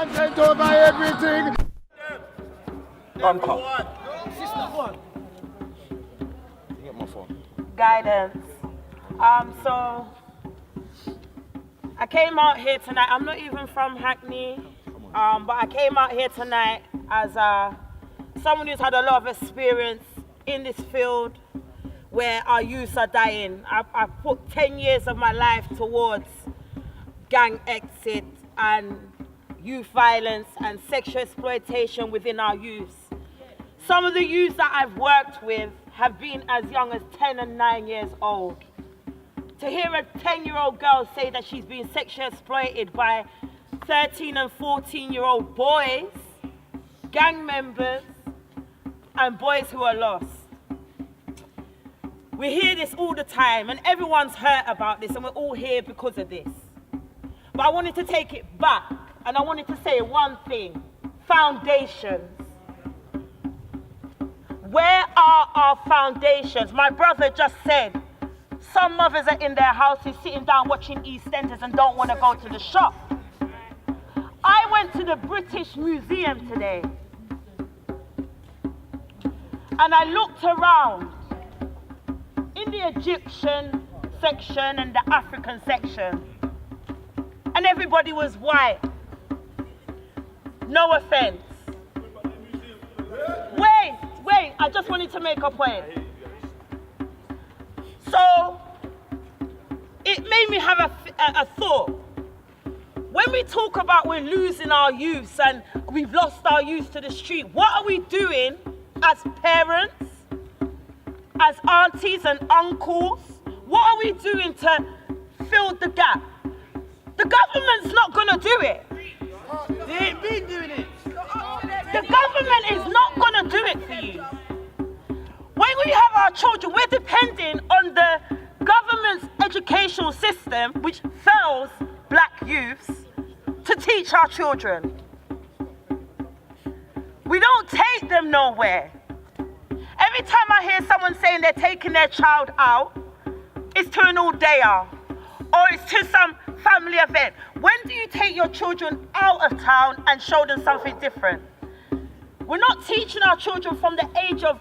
content over everything. Uncle. Get my phone. Guidance. So I came out here tonight. I'm not even from Hackney, but I came out here tonight as someone who's had a lot of experience in this field where our youths are dying. I've put 10 years of my life towards gang exit and youth violence and sexual exploitation within our youths. Some of the youths that I've worked with have been as young as 10 and 9 years old. To hear a 10-year-old girl say that she's been sexually exploited by 13 and 14-year-old boys, gang members, and boys who are lost. We hear this all the time, and everyone's hurt about this, and we're all here because of this. But I wanted to take it back, and I wanted to say one thing: foundations. Where are our foundations? My brother just said some mothers are in their houses sitting down watching EastEnders and don't want to go to the shop. I went to the British Museum today, and I looked around in the Egyptian section and the African section, and everybody was white. No offense. Wait, I just wanted to make a point. So, it made me have a thought. When we talk about we're losing our youths and we've lost our youth to the street, what are we doing as parents, as aunties and uncles? What are we doing to fill the gap? The government's not going to do it. They ain't been doing it. The government is not going to do it for you. When we have our children, we're depending on the government's educational system, which fails black youths, to teach our children. We don't take them nowhere. Every time I hear someone saying they're taking their child out, it's to an all-day out, or it's to some family event. When do you take your children out of town and show them something different? We're not teaching our children from the age of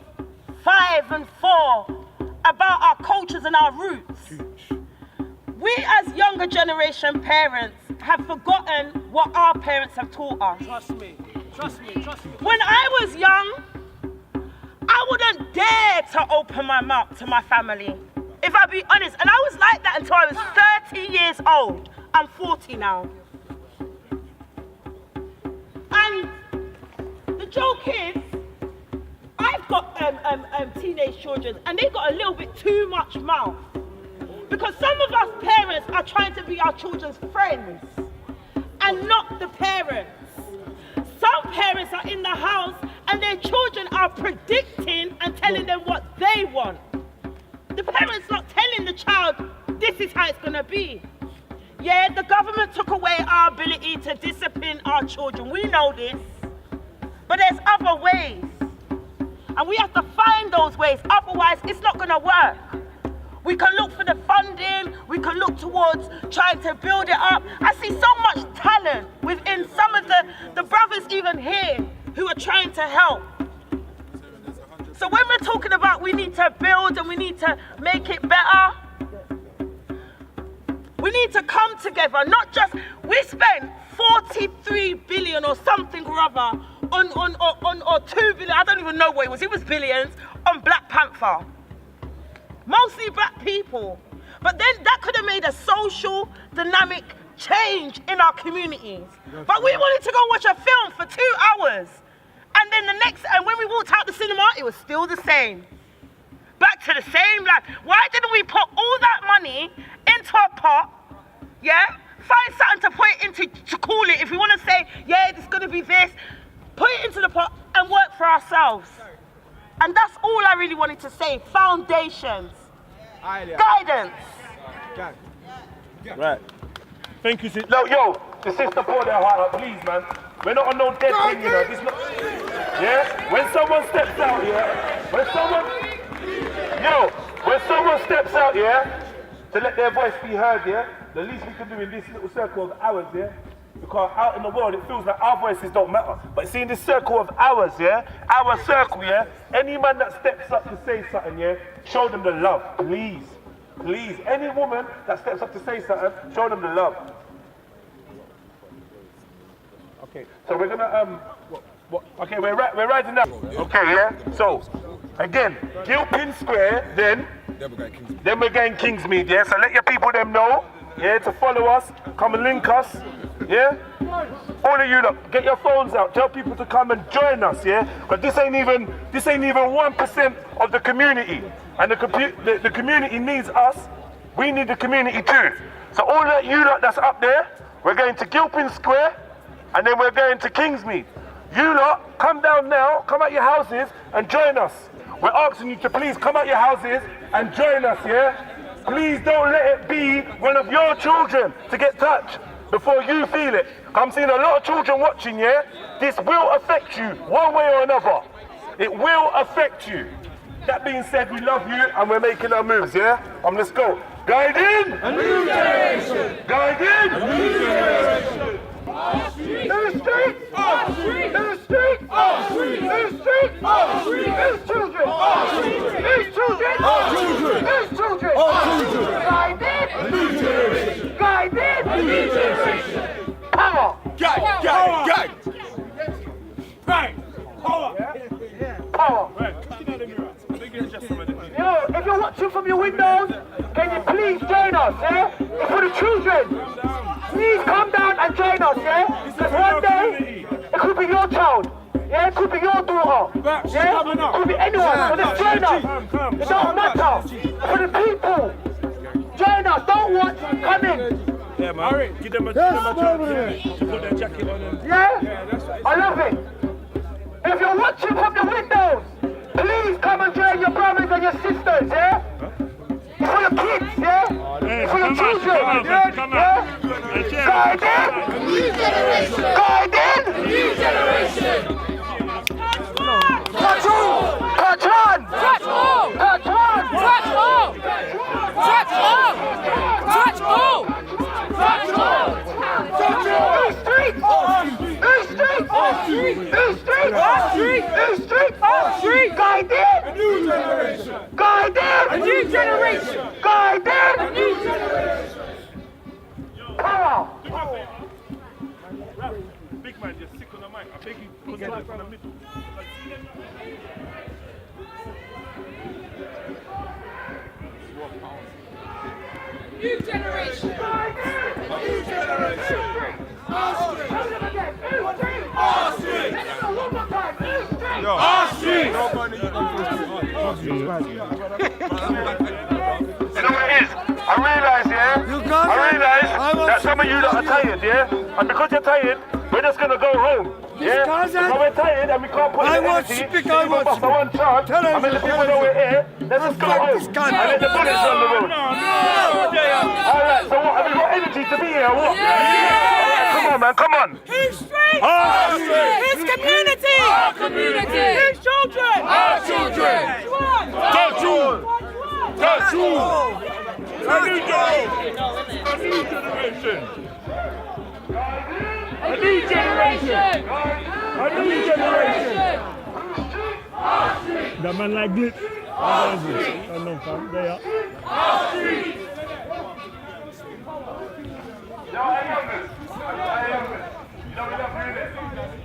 5 and 4 about our cultures and our roots. We as younger generation parents have forgotten what our parents have taught us. Trust me. When I was young, I wouldn't dare to open my mouth to my family, if I be honest. And I was like that until I was 30 years old. I'm 40 now. And the joke is, I've got teenage children, and they've got a little bit too much mouth. Because some of us parents are trying to be our children's friends and not the parents. Some parents are in the house and their children are predicting and telling them what they want. The parent's not telling the child, this is how it's going to be. Yeah, the government took away our ability to discipline our children. We know this. But there's other ways. And we have to find those ways. Otherwise, it's not going to work. We can look for the funding. We can look towards trying to build it up. I see so much talent within some of the brothers even here who are trying to help. So when we're talking about we need to build and we need to make it better, we need to come together, not just, we spent 43 billion or something or other or 2 billion, I don't even know what it was billions, on Black Panther. Mostly black people. But then that could have made a social dynamic change in our communities. But we wanted to go watch a film for 2 hours. And then and when we walked out the cinema, it was still the same. Back to the same life. Why didn't we put all that money into a pot, yeah? Find something to put it into, to call it. If we want to say, yeah, it's going to be this, put it into the pot and work for ourselves. And that's all I really wanted to say. Foundations. Guidance. Right. Thank you, No, yo, the sister pour their heart out, please, man. We're not on no dead thing, you know. This not, yeah? When someone steps out, yeah? When someone steps out, yeah? To let their voice be heard, yeah? The least we can do in this little circle of hours, yeah? Because out in the world, it feels like our voices don't matter. But see, in this circle of ours, yeah, our circle, yeah, any man that steps up to say something, yeah, show them the love, please. Please, any woman that steps up to say something, show them the love. Okay, so we're gonna, okay, we're riding now. Okay, yeah, so, again, Gilpin Square, then we're going Kingsmead, yeah, so let your people them know, yeah, to follow us, come and link us, yeah? All of you, look, get your phones out, tell people to come and join us, yeah? But this ain't even 1% of the community. And the community needs us, we need the community too. So all of you lot that's up there, we're going to Gilpin Square, and then we're going to Kingsmead. You lot, come down now, come out your houses and join us. We're asking you to please come out your houses and join us, yeah? Please don't let it be one of your children to get touched before you feel it. I'm seeing a lot of children watching, yeah? This will affect you one way or another. It will affect you. That being said, we love you and we're making our moves, yeah? Let's go. Guide in! A new generation! Guide in! A new generation! Our street! In the street! Our street! In the street! Our street! In the street! Our street! Whose children? Our children! Whose children? Our children! Whose children? Our children! Guide in! A new generation! Guide in! A new generation! Power! Gang! Bang! Power! Power! Yo, if you're watching from your windows, can you please join us, yeah? It's for the children. Please come down and join us, yeah? Because one day, it could be your child. Yeah, it could be your daughter. Yeah, it could be anyone. So let's join us. It don't matter. For the people. Join us. Don't watch. Come in. Yeah, man. Give them a chance to put their jacket on them. Yeah? I love it. If you're watching from the windows, please come and join your brothers and your sisters, yeah? It's for your kids, yeah? It's for your children, yeah? Guide in! A new generation! Guide in! A new generation! Touch all! Touch one! Touch all! Touch one! Touch all! Touch all! Touch all! Touch all! Touch all! Whose street? Whose street? Our street! Whose street? Our street! Whose street? Our street! Guide in! A new generation! Guide in! A new generation! Guide in! A new generation! Power! Big man, you're sick on the mic. I beg you, put it from the middle. New generation! A new generation! Our street! Our street! One more time! Our street! You know what it is? I realise, yeah? I realise that some of you lot are tired, yeah? And because you're tired, we're just gonna go home. Yeah? Because we're tired and we can't put in energy. I want to one chance. I mean, the people know we're here. Let's just go home and let the bullets on the road. Alright, so what? Have we got energy to be here or what? Yeah. Come on, man, come on. His street! Our street! His community! Our community! His children! Our children! Touch all! Touch all! A new generation! A new generation! A new generation! Our street! That man like glitz. I know, fam. There you are. Our street! You know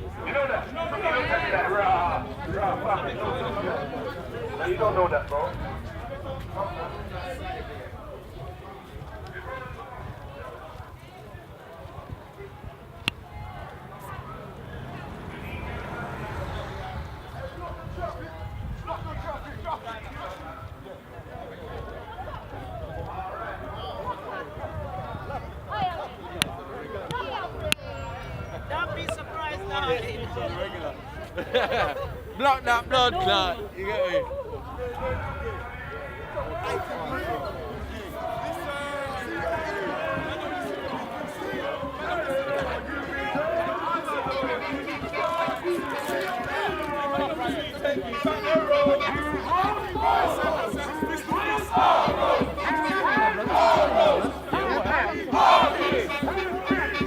that? You know that? You don't tell me that. You don't know that, bro. Don't be surprised now. Block that blood clot. You get me?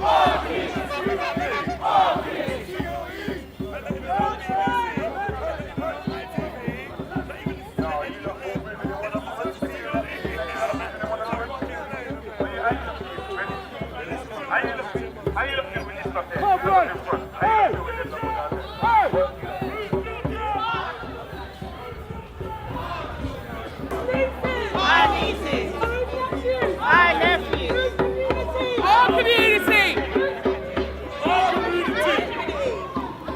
Our My nephew. Our community.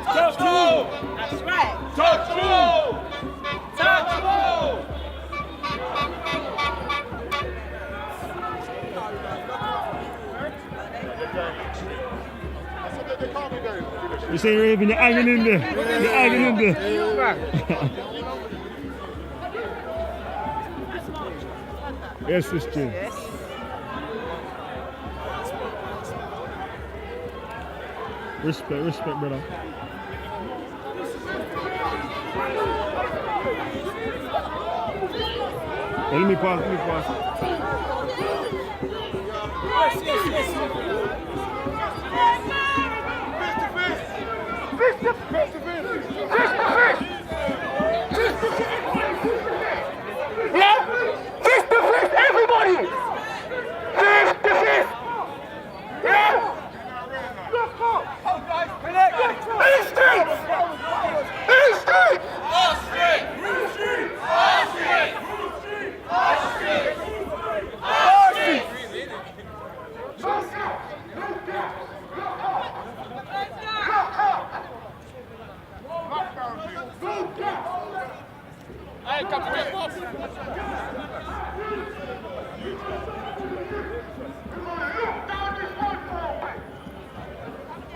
Touch roll! That's right. Touch roll! Touch roll. You see, Raven, you're hanging in there. You're hanging in there. Yes, sister. Respect, brother. Hey, let me pass. Fist to fist, everybody! Fist to fist! Yeah? Look up! In the streets! In the streets! Our street! Our street! Our street! Our street! Hey, Captain Boss.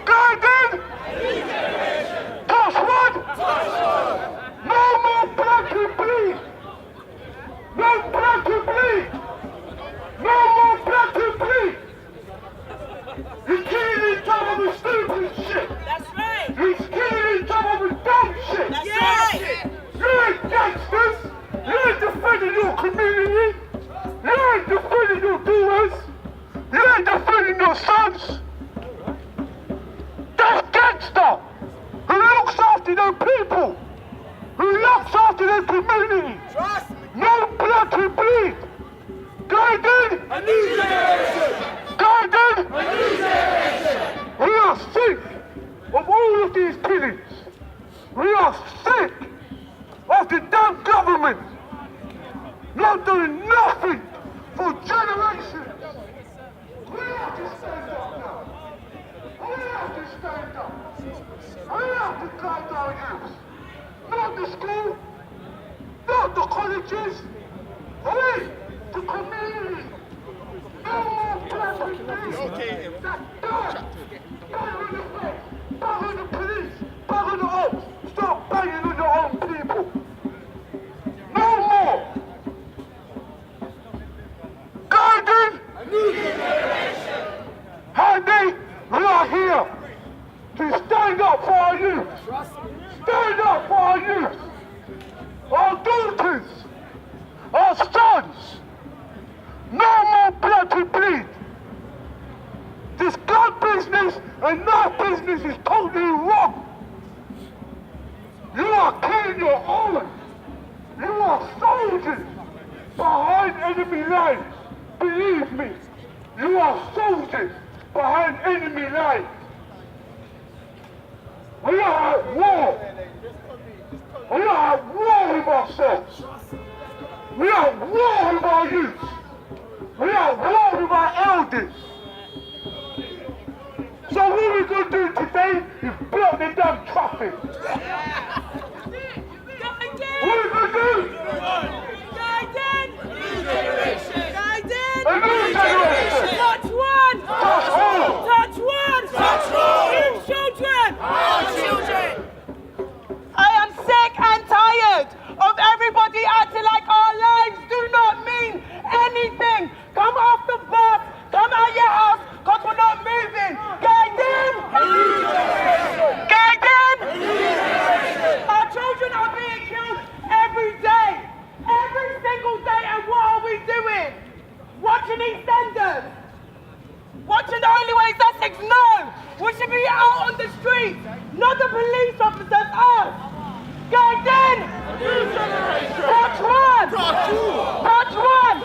G.A.N.G! Touch one! No more blood to bleed! No blood to bleed! No more blood to bleed! He's killing each other with stupid shit! That's right. He's killing each other with dumb shit! That's right. You ain't gangsters! You ain't defending your community! You ain't defending your doers! You ain't defending your sons! That's gangster! Who looks after their people! Who looks after their community! No blood to bleed! G.A.N.G! A new generation! G.A.N.G! A new generation! We are sick of all of these killings! We are sick of the damn government not doing nothing for generations! We have to stand up now! We have to stand up! We have to guide our youth! Not the school, not the colleges, we, the community! No more black people that die! Bang on the face, bang on the police, bang on the ops! Stop banging on your own people! No more! G.A.N.G! A new generation! Handy, we are here to stand up for our youth! Stand up for our youth! Our daughters! Our sons! No more blood to bleed! This gun business and knife business is totally wrong! You are killing your own! You are soldiers behind enemy lines! Believe me, you are soldiers behind enemy lines! We are at war! We are at war with ourselves! We are at war with our youth! We are at war with our elders! So what we're going to do today is block the damn traffic! What are we going to do? A new generation! Touch one! Touch all! Touch one! Touch all! You children! Our children! I am sick and tired of everybody acting like our lives do not mean anything. Come off the bus, come out your house, because we're not moving. G.A.N.G! G.A.N.G! Our children are being killed every day. Every single day, and what are we doing? Watching EastEnders? Watching the only way is Essex? No! We should be out on the streets, not the police officers, us! G.A.N.G! Touch one! Touch one!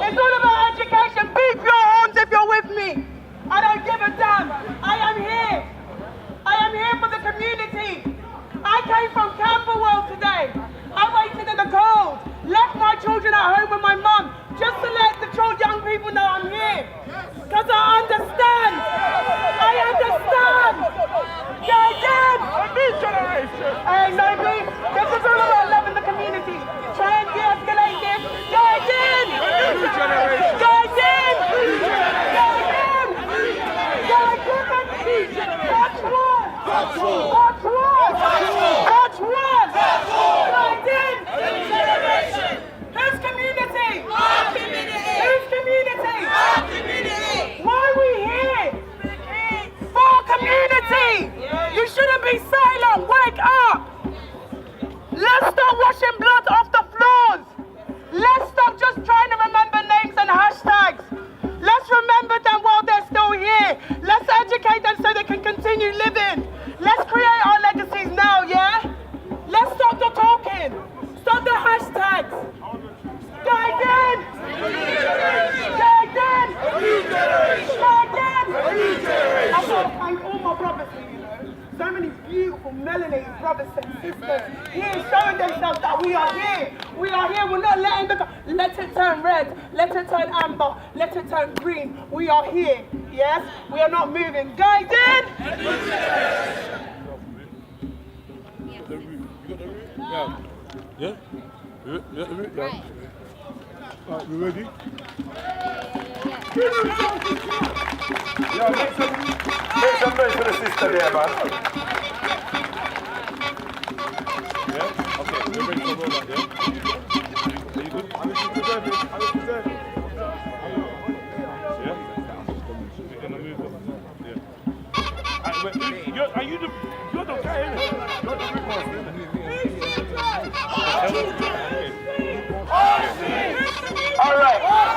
It's all about education. Beep your horns if you're with me. I don't give a damn. I am here. Watch what? Watch what? Guiding. Generation. Whose community? Our community. Whose community? Our community. Why are we here? For our community. You shouldn't be silent. Wake up. Let's stop washing blood off the floors. Let's stop just trying to remember names and hashtags. Let's remember them while they're still here. Let's educate them so they can continue living. Let's create our legacies now, yeah? Let's stop the talking. Stop the hashtags. Guide in. Guide in. Guide in. I want to thank all my brothers here, you know. So many beautiful, melanated brothers and sisters here showing themselves that we are here. We are here. We're not letting let it turn red, let it turn amber, let it turn green. We are here. Yes? We are not moving. Guide in. Yeah. Yeah? You got the root? Yeah. Alright, we ready? Yo, make some noise for the sister there, man. Yeah? Okay, we're ready to roll out, yeah? Are you good? How much you deserve it? How much you deserve it? Yeah? We're gonna move on. Yeah. Wait, you're the guy, innit? You're the root master, innit?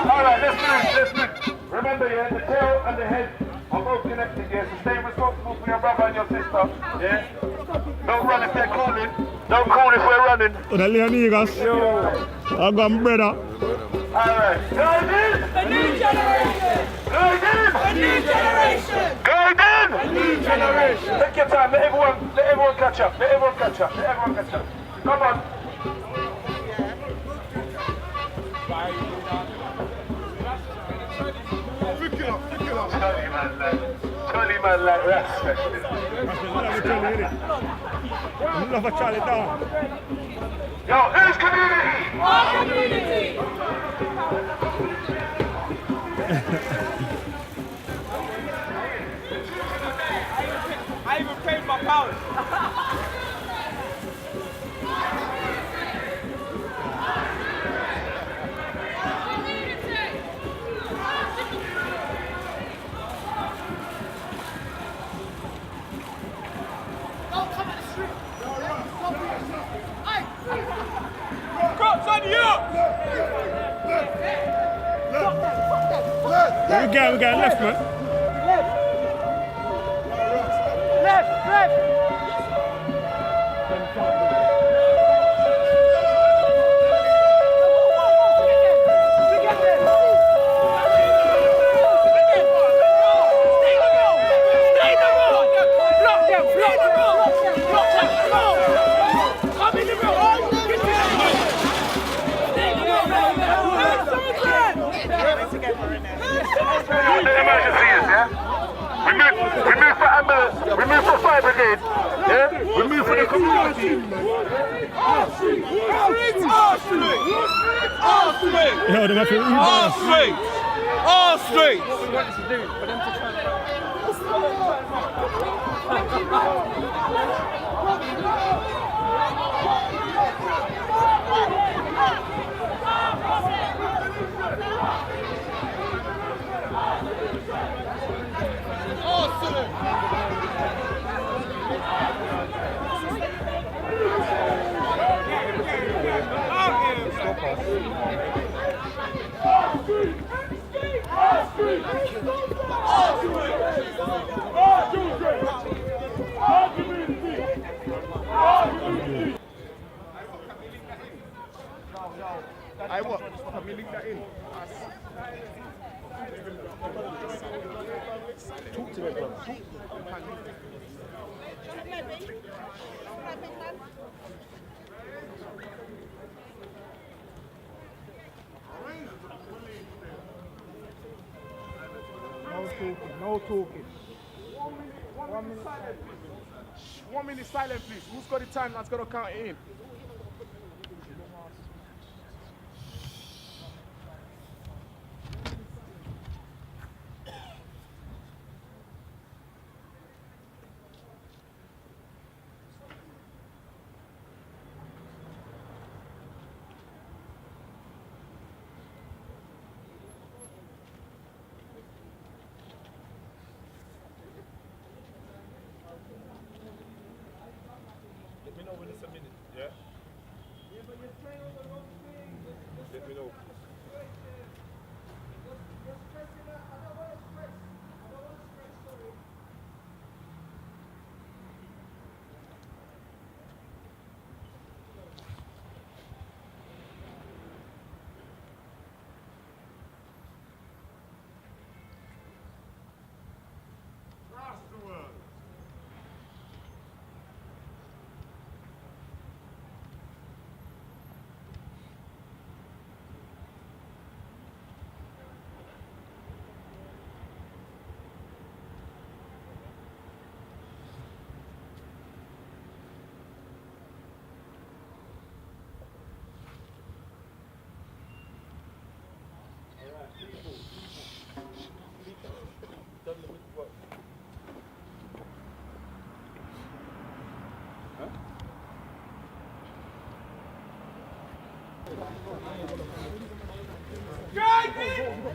Alright, let's move. Remember, yeah, the tail and the head are both connected, yeah, so stay responsible for your brother and your sister, yeah? Don't run if they're calling. Don't call if we're running. Hola, amigas. Agam brother. Alright. Guide in! A new generation. Guide in! A new generation. Guide in! A new generation. Take your time, let everyone catch up. Let everyone catch up. Come on. Totally man like respect. Love a Charlie down. Yo, whose community? Our community. I even paid my pound. We got left, man. Left. We move for fire brigade, yeah? We move for the community. Yo, them have to read All straight. I what? Can we link that in? Talk to them, bro. No talking. 1 minute silence. 1 minute silence, please. Who's got the time that's got to count it in? Let me know.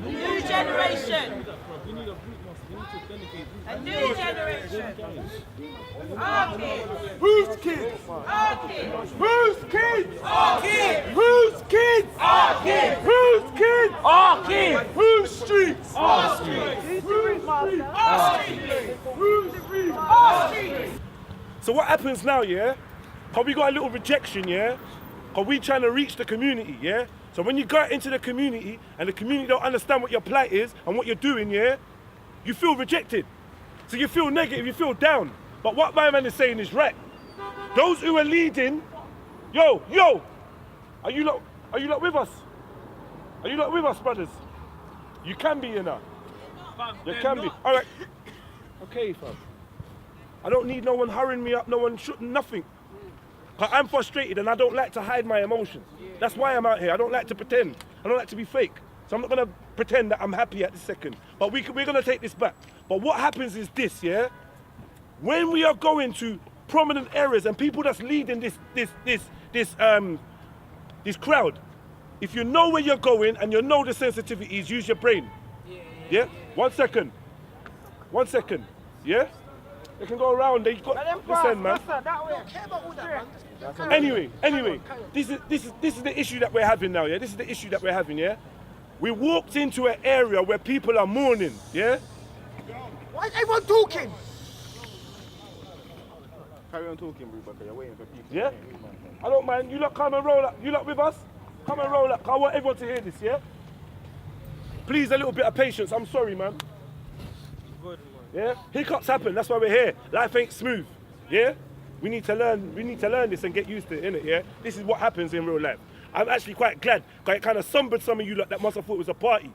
New generation. A new generation. Our kids. Whose kids? Our kids. Whose kids? Our kids. Whose kids? Our kids. Whose kids? Our kids. Whose streets? Our streets. Whose streets? Our streets. Whose streets? Our streets. So what happens now, yeah? Cause we got a little rejection, yeah? Cause we trying to reach the community, yeah? So when you go into the community and the community don't understand what your plight is and what you're doing, yeah? You feel rejected. So you feel negative, you feel down. But what my man is saying is right. Those who are leading, yo, are you lot with us? Are you lot with us, brothers? You can be, you know. You can be. All right. Okay, fam. I don't need no one hurrying me up, no one shooting nothing. Cause I'm frustrated and I don't like to hide my emotions. That's why I'm out here. I don't like to pretend. I don't like to be fake. So I'm not gonna pretend that I'm happy at this second. But we're gonna take this back. But what happens is this, yeah? When we are going to prominent areas and people that's leading this crowd, if you know where you're going and you know the sensitivities, use your brain. Yeah? 1 second. 1 second. Yeah? They can go around, they got listen, man. Anyway, this is the issue that we're having now, yeah? This is the issue that we're having, yeah? We walked into an area where people are mourning, yeah? Why is everyone talking? Carry on talking, Rebecca. You're waiting for people. Yeah? I don't mind. You lot come and roll up. You lot with us? Come and roll up. I want everyone to hear this, yeah? Please, a little bit of patience. I'm sorry, man. Yeah? Hiccups happen. That's why we're here. Life ain't smooth. Yeah? We need to learn this and get used to it, innit? Yeah? This is what happens in real life. I'm actually quite glad, because it kind of sombered some of you lot that must have thought it was a party.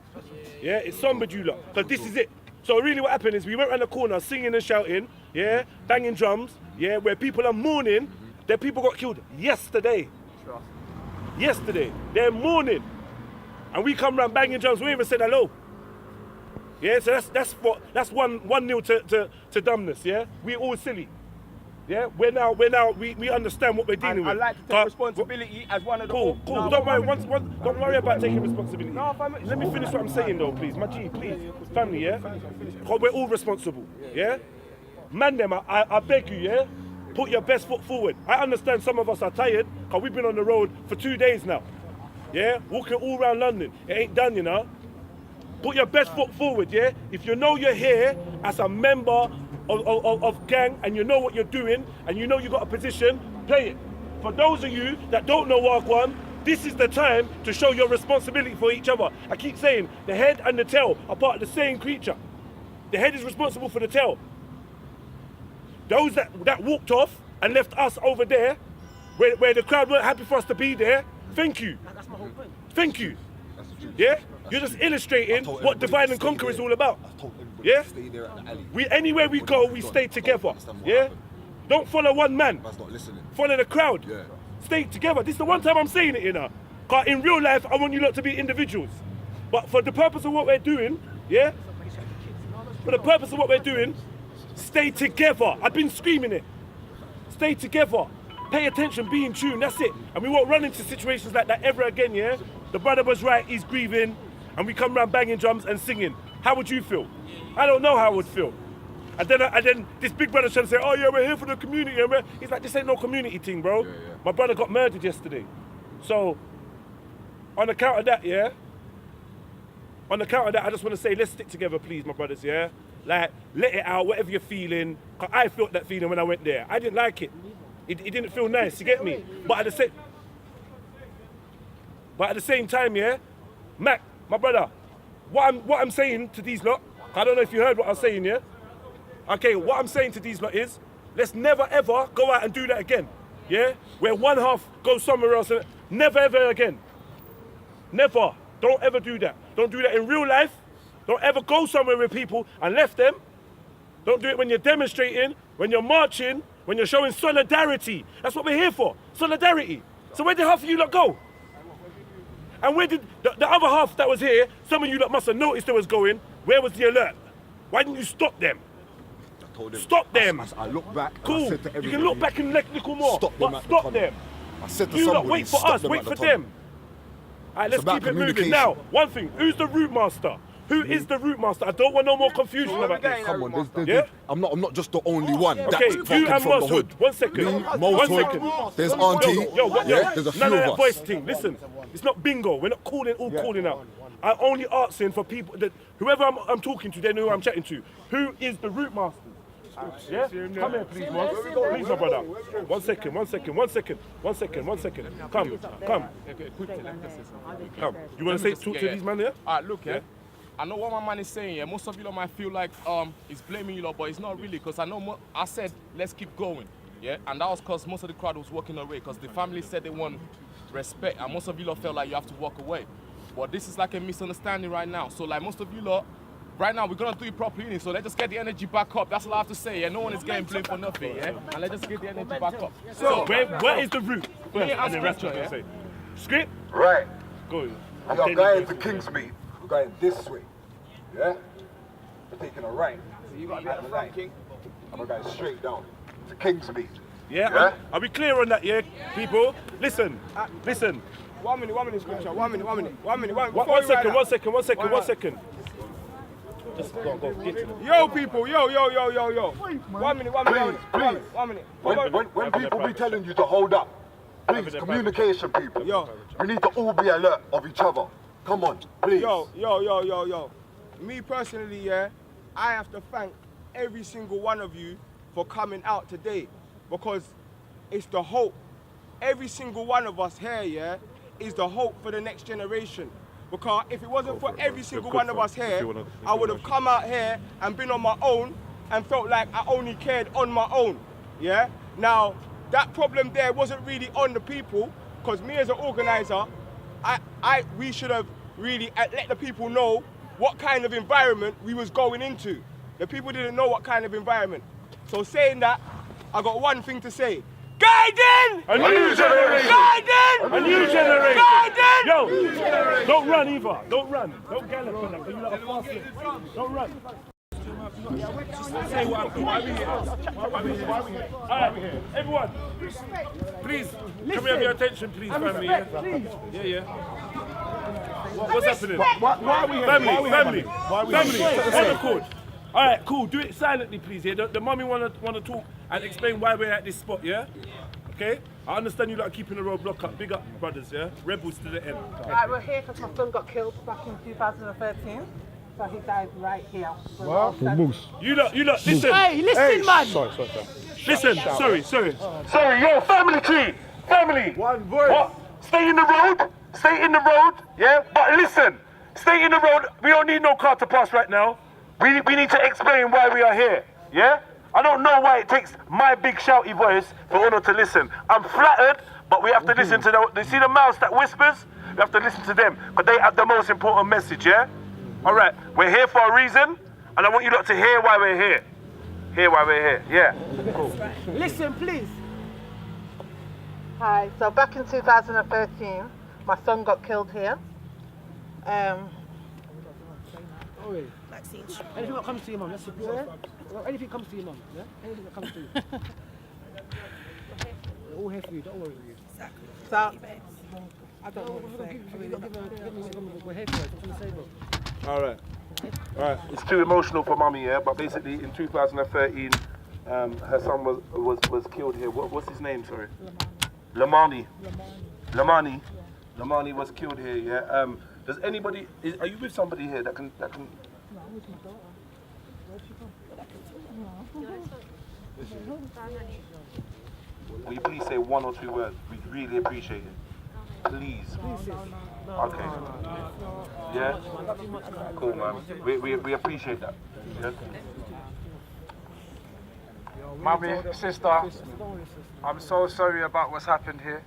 Yeah? It sombered you lot, because this is it. So really what happened is we went around the corner singing and shouting, yeah? Banging drums, yeah? Where people are mourning, their people got killed yesterday. Yesterday. They're mourning. And we come around banging drums, we even said hello. Yeah, so that's 1-0 to dumbness, yeah? We're all silly. Yeah, we understand what we're dealing with. I like to take responsibility as one of the Cool. Don't worry about taking responsibility. Let me finish what I'm saying though, please. My G, please. Family, yeah? Because we're all responsible, yeah? Man them, I beg you, yeah? Put your best foot forward. I understand some of us are tired, because we've been on the road for 2 days now. Yeah? Walking all around London. It ain't done, you know? Put your best foot forward, yeah? If you know you're here as a member of gang and you know what you're doing and you know you got a position, play it. For those of you that don't know Wagwan, this is the time to show your responsibility for each other. I keep saying the head and the tail are part of the same creature. The head is responsible for the tail. Those that walked off and left us over there, where the crowd weren't happy for us to be there, thank you. That's my whole point. Thank you. Yeah? You're just illustrating what divide and conquer is all about. Yeah? Anywhere we go, we stay together. Yeah? Don't follow one man. Follow the crowd. Stay together. This is the one time I'm saying it, you know. Because in real life, I want you lot to be individuals. But for the purpose of what we're doing, yeah? For the purpose of what we're doing, stay together. I've been screaming it. Stay together. Pay attention, be in tune, that's it. And we won't run into situations like that ever again, yeah? The brother was right, he's grieving, and we come around banging drums and singing. How would you feel? I don't know how I would feel. And then this big brother trying to say, oh yeah, we're here for the community. He's like, this ain't no community thing, bro. My brother got murdered yesterday. So, on account of that, yeah? On account of that, I just want to say, let's stick together, please, my brothers, yeah? Like, let it out, whatever you're feeling. 'Cause I felt that feeling when I went there. I didn't like it. It didn't feel nice, you get me? But at the same time, yeah? Mac, my brother, what I'm saying to these lot, I don't know if you heard what I was saying, yeah? Okay, what I'm saying to these lot is, let's never ever go out and do that again, yeah? Where one half goes somewhere else, and never ever again. Never. Don't ever do that. Don't do that in real life. Don't ever go somewhere with people and left them. Don't do it when you're demonstrating, when you're marching, when you're showing solidarity. That's what we're here for, solidarity. So where did half of you lot go? And where did the other half that was here, some of you lot must have noticed they was going, where was the alert? Why didn't you stop them? I told them. Stop them. I look back and I Cool. said to You everybody, can look back and little more, stop them but at the stop tunnel. them. I said to You lot somebody, wait for stop us, them wait at the for tunnel. them. All right, let's about keep it moving. communication. Now, one thing, who's the route master? Who is the route master? I don't want no more confusion about this. Come on, Yeah? I'm not just the only one. Okay, That's you fucking and from the Moss hood. Hood. 1 second. Me, One Moss Hood. second. There's Auntie. Yo, There's a few none of that of voice us. thing. Listen, it's not bingo. We're not calling out. I'm only asking for people that whoever I'm talking to, they know who I'm chatting to. Who is the route master? Yeah? Come here, please, Moss. Please, my brother. 1 second. Come. You want to talk to these man here? Alright, look, yeah. I know what my man is saying, yeah. Most of you lot might feel like he's blaming you lot, but it's not really, because I know I said let's keep going, yeah. And that was because most of the crowd was walking away, because the family said they want respect, and most of you lot felt like you have to walk away. But this is like a misunderstanding right now. So like most of you lot, right now we're gonna do it properly, so let's just get the energy back up. That's all I have to say. Yeah, no one is getting blamed for nothing, yeah. And let's just get the energy back up. So where is the route? Me And the rest scripture, of yeah? say. Script? Right. Go. We are going to Kingsmead. We're going this way. Yeah? We're taking a right. So you got to be at the front, King. And we're going straight down to Kingsmead. Yeah? Are we clear on that, yeah, people? Listen. 1 minute, scripture. 1 minute. One second. Just go, get to them. Yo, people, yo. 1 minute. When people be telling you to hold up, please, communication, people. Yo. We need to all be alert of each other. Come on, please. Yo. Me personally, yeah, I have to thank every single one of you for coming out today, because it's the hope. Every single one of us here, yeah, is the hope for the next generation. Because if it wasn't for every single one of us here, I would have come out here and been on my own and felt like I only cared on my own, yeah? Now, that problem there wasn't really on the people, because me as an organizer, we should have really let the people know what kind of environment we was going into. The people didn't know what kind of environment. So saying that, I got one thing to say. Guiding! A new generation! Guiding! A new generation! Guiding! Yo, don't run either. Don't run. Don't gallop on them. You lot are fast. Don't run. Say what happened. Why we here? All right, everyone, please, can we have your attention, please, family? Yeah. What's happening? Why are we here? Family, on the court. All right, cool. Do it silently, please. Yeah, the mummy wanna talk and explain why we're at this spot. Yeah, okay. I understand you like keeping the roadblock up. Big up, brothers. Yeah, rebels to the end. Right, we're here because my son got killed back in 2013. So he died right here. You lot, listen. Hey, listen, man. Sorry. Listen, sorry. Sorry, yo, family tree. Family. One voice. What? Stay in the road, yeah? But listen, stay in the road. We don't need no car to pass right now. We need to explain why we are here, yeah? I don't know why it takes my big shouty voice for Ono to listen. I'm flattered, but we have to listen to you see the mouse that whispers? We have to listen to them, because they have the most important message, yeah? All right, we're here for a reason, and I want you lot to hear why we're here. Yeah. Cool. Listen, please. Hi, so back in 2013, my son got killed here. Anything that comes to your mum, that's support. Anything comes to your mum, yeah? Anything that comes to you. We're all here for you, don't worry. So, I don't know what to say. We're here for you, what to say, bro. All right. It's too emotional for mummy, yeah. But basically, in 2013, her son was killed here. What's his name? Sorry. Lamani. Lamani was killed here, yeah? Does anybody, are you with somebody here that can... No, I'm with my daughter. Where's she from? Will you please say 1 or 2 words? We'd really appreciate it. Please. Okay. Yeah? Cool, man. We appreciate that. Yeah? Mummy, sister, I'm so sorry about what's happened here.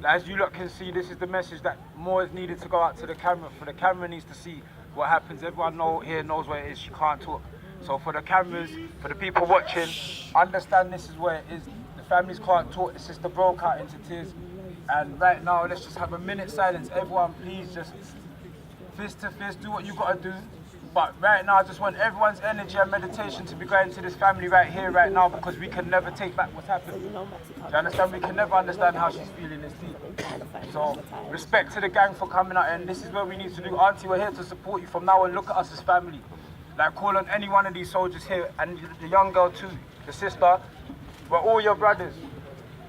As you lot can see, this is the message that more is needed to go out to the camera. For the camera needs to see what happens. Everyone here knows where it is. She can't talk. So for the cameras, for the people watching, understand this is where it is. The families can't talk. The sister broke out into tears. And right now, let's just have a minute silence. Everyone, please just fist to fist, do what you gotta do. But right now, I just want everyone's energy and meditation to be going to this family right here, right now, because we can never take back what's happened. Do you understand? We can never understand how she's feeling this deep. So, respect to the gang for coming out, and this is what we need to do. Auntie, we're here to support you from now on. Look at us as family. Like, call on any one of these soldiers here, and the young girl too, the sister. We're all your brothers,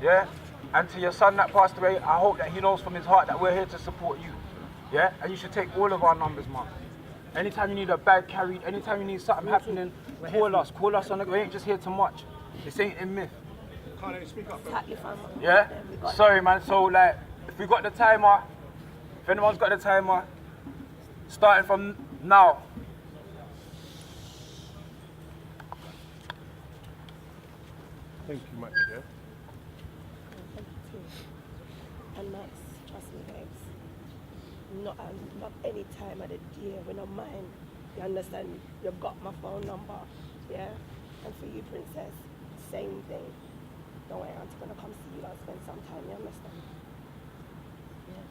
yeah? And to your son that passed away, I hope that he knows from his heart that we're here to support you, yeah? And you should take all of our numbers, man. Anytime you need a bag carried, anytime you need something happening, call us on the, we ain't just here to march. This ain't a myth. Yeah? Sorry, man. So, like, if we got the timer, if anyone's got the timer, starting from now. Thank you, Mike. Yeah? And Max, trust me, babes. Not any time of the year, we don't mind. You understand? You've got my phone number, yeah? And for you, Princess, same thing. Don't worry, Auntie's gonna come see you and spend some time, you understand? Yes,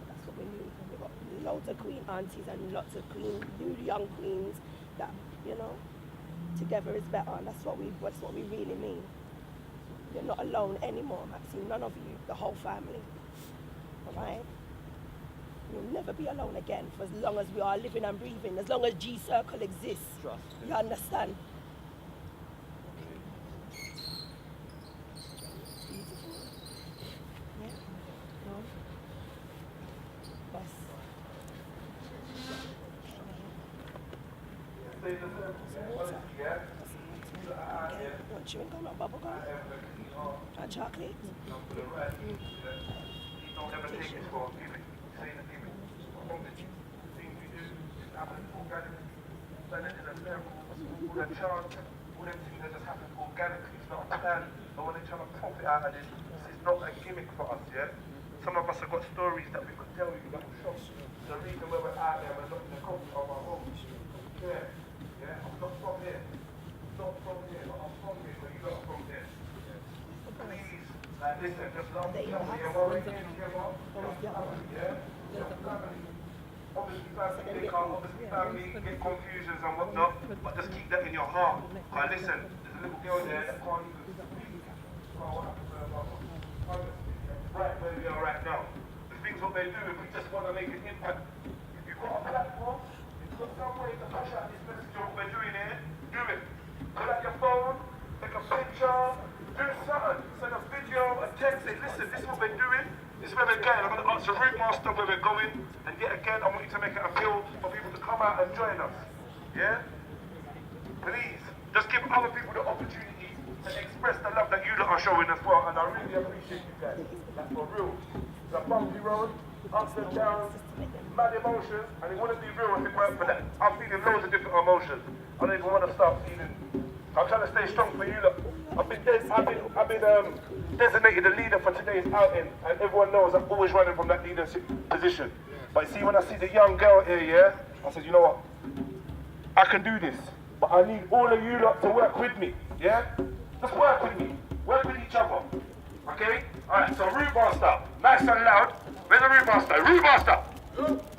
that's what we need. We've got loads of queen aunties and lots of new young queens that, you know, together is better, and that's what we really mean. You're not alone anymore, Maxine, none of you, the whole family, all right? You'll never be alone again for as long as we are living and breathing, as long as G-Circle exists. Trust. You understand? Beautiful. Yeah? No? Boss. Okay. Want chewing gum or bubble gum? And chocolate? Don't ever take it for giving. Say the thing we do, happen organically. So this is a miracle. All the chant, all them things that just happen organically. It's not a plan. But when they're trying to profit out of this, it's not a gimmick for us, yeah? Some of us have got stories that we could tell you that will shock. The reason why we're out there, we're not in the comfort of our homes. Yeah, I'm not from here. Not from here, but I'm from here, but you're not from here. Please, like, listen, just love me, tell me, you're worried, yeah? Obviously family get confusions and whatnot, but just keep that in your heart. And listen, there's a little girl there that can't even speak. Right where we are right now. The things what they do, if we just want to make an impact. If you've got a platform, if you've got some way to push out this message of what we're doing here, do it. Pull out your phone, take a picture, do something, send a video, a text, say, listen, this is what we're doing. This is where we're going. I'm going to ask the route master where we're going. And yet again, I want you to make an appeal for people to come out and join us. Yeah? Please, just give other people the opportunity to express the love that you lot are showing as well. And I really appreciate you guys. Like, for real. It's a bumpy road, ups and downs, mad emotions. And it wouldn't be real if it weren't for that. I'm feeling loads of different emotions. I don't even want to start feeling. I'm trying to stay strong for you lot. I've been designated a leader for today's outing, and everyone knows I'm always running from that leadership position. But see, when I see the young girl here, yeah, I said, you know what? I can do this, but I need all of you lot to work with me, yeah? Just work with me, work with each other, okay? All right, so route master, nice and loud. Where's the route master? Route master!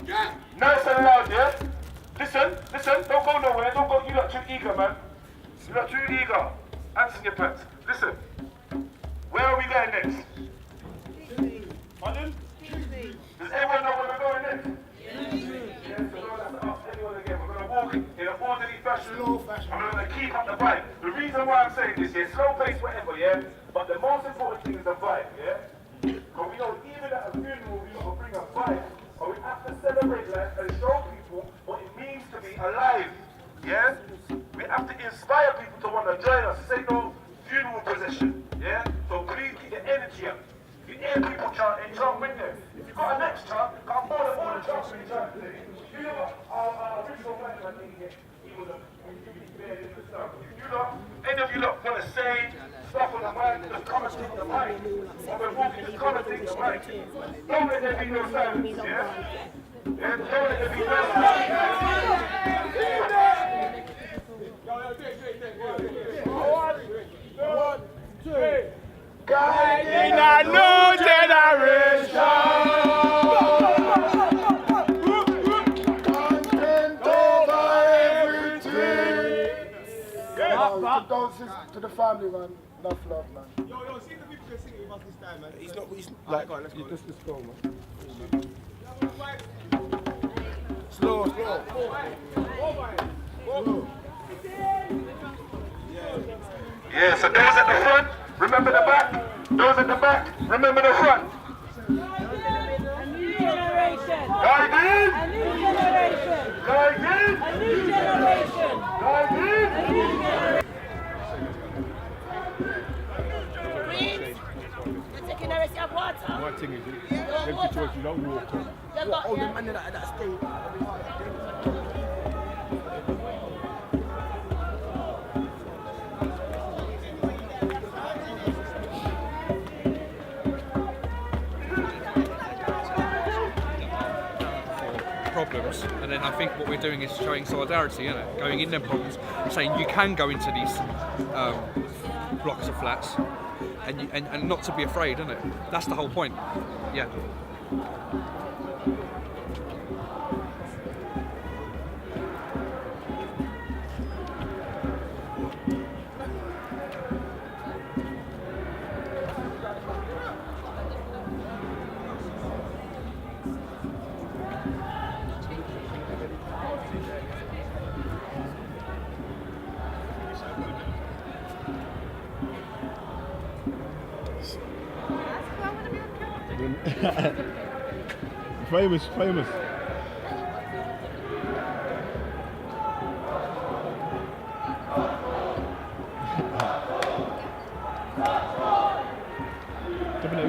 Yeah. Nice and loud, yeah? Listen, don't go nowhere, don't go, you lot too eager, man. You lot too eager. Answer your pants. Listen, where are we going next? Pardon? Does everyone know where we're going next? Yes, so don't have to ask anyone again. We're going to walk in an orderly fashion. Slow fashion. I'm going to keep up the vibe. The reason why I'm saying this, yeah, slow pace, whatever, yeah? But the most important thing is the vibe, yeah? join us. This ain't no funeral procession, yeah? So please keep the energy up. If you hear people chanting, chant with them. If you've got a next chant, come forward all the chants we chant today. You know what? Our original man, he was a very good stuff. You know, any of you lot want to say stuff on the mic, just come and take the mic. Or before we just come and take the mic. Don't let there be no silence, yeah? Yeah, don't let there be no One, two. Guiding a new generation. Content over everything. Condolences to the family, man. Enough love, man. Yo, see the people can sing it with us this time, man. He's like, let's go, man. Slow. Yeah, so those at the front, remember the back. Those at the back, remember the front. A new generation. Guiding. A new generation. Guiding. A new generation. Guiding. A new generation. You're taking a rest of water. My thing is, every choice you don't walk on. All the men at that stage. Problems, and then I think what we're doing is showing solidarity, you know, going in them problems, saying you can go into these blocks of flats, and not to be afraid, isn't it? That's the whole point. Yeah. Famous.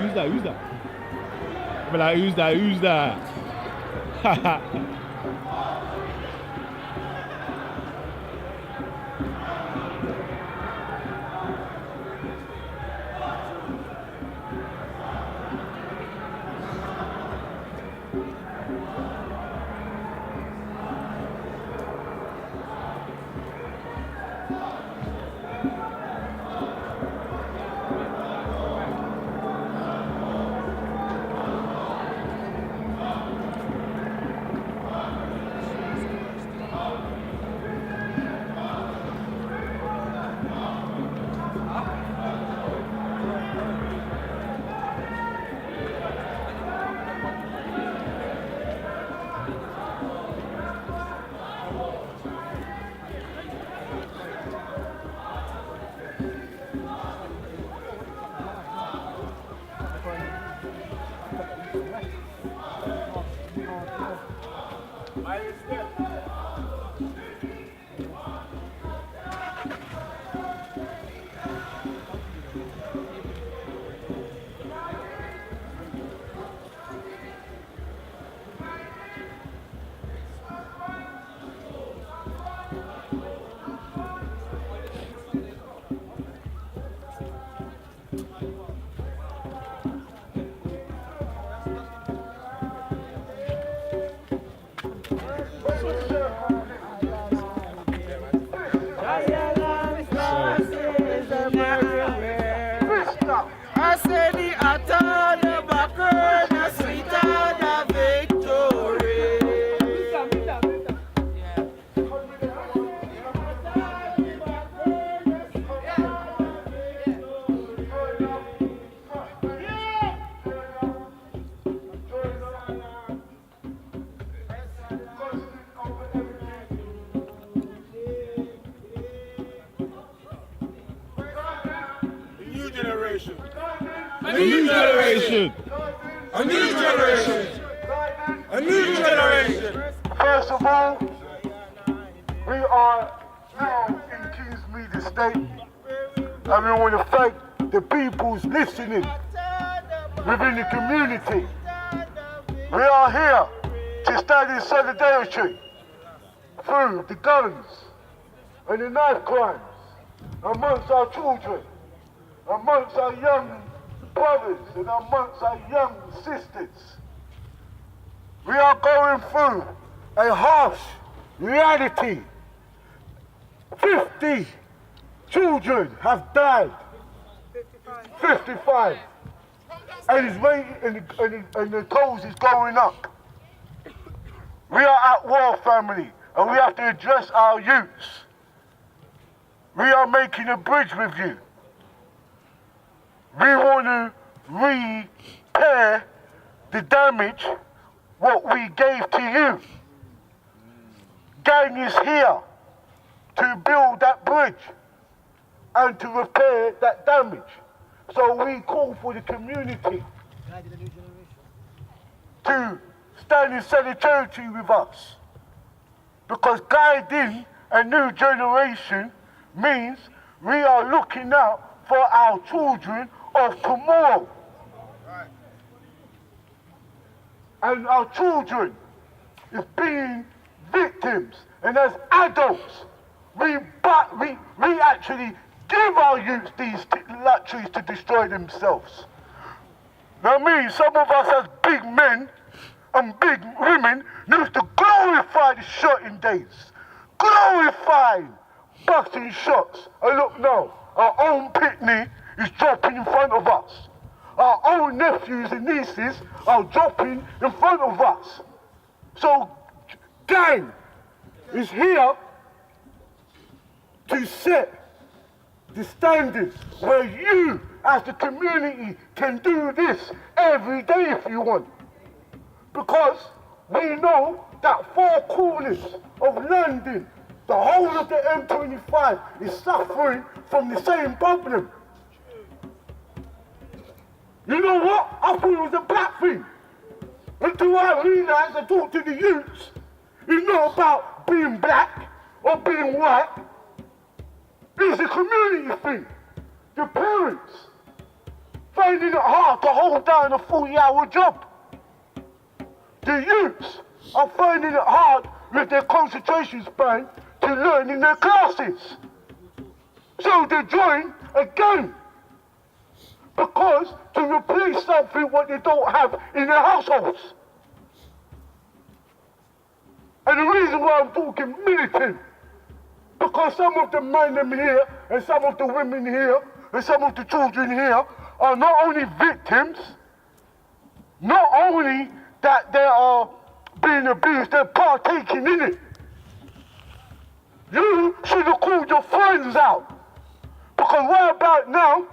Who's that? I'm like, who's that? I said the atta, the backer, the sweeter, the victory. A new generation. A new generation. A new generation. First of all, we are now in King's Media. estate. And we want to thank the people's listening within the community. We are here to stand in solidarity through the guns and the knife crimes amongst our children, amongst our young brothers and amongst our young sisters. We are going through a harsh reality. 50 children have died. 55. And it's waiting, and the tolls is going up. We are at war, family, and we have to address our youths. We are making a bridge with you. We want to repair the damage what we gave to you. G.A.N.G is here to build that bridge and to repair that damage. So we call for the community to stand in solidarity with us. Because guiding a new generation means we are looking out for our children of tomorrow. And our children is being victims. And as adults, we actually give our youths these luxuries to destroy themselves. Now some of us as big men and big women used to glorify the shooting days. Glorify busting shots. And look now, our own pitney is dropping in front of us. Our own nephews and nieces are dropping in front of us. So G.A.N.G is here to set the standards where you as the community can do this every day if you want. Because we know that 4 corners of London, the whole of the M25 is suffering from the same problem. You know what? I thought it was a black thing. Until I realised I talked to the youths, it's not about being black or being white. It's a community thing. The parents finding it hard to hold down a 40-hour job. The youths are finding it hard with their concentration span to learn in their classes. So they join a gang. Because to replace something what they don't have in their households. And the reason why I'm talking militant, because some of the men here, and some of the women here, and some of the children here are not only victims, not only that they are being abused, they're partaking in it. You should have called your friends out. Because right about now,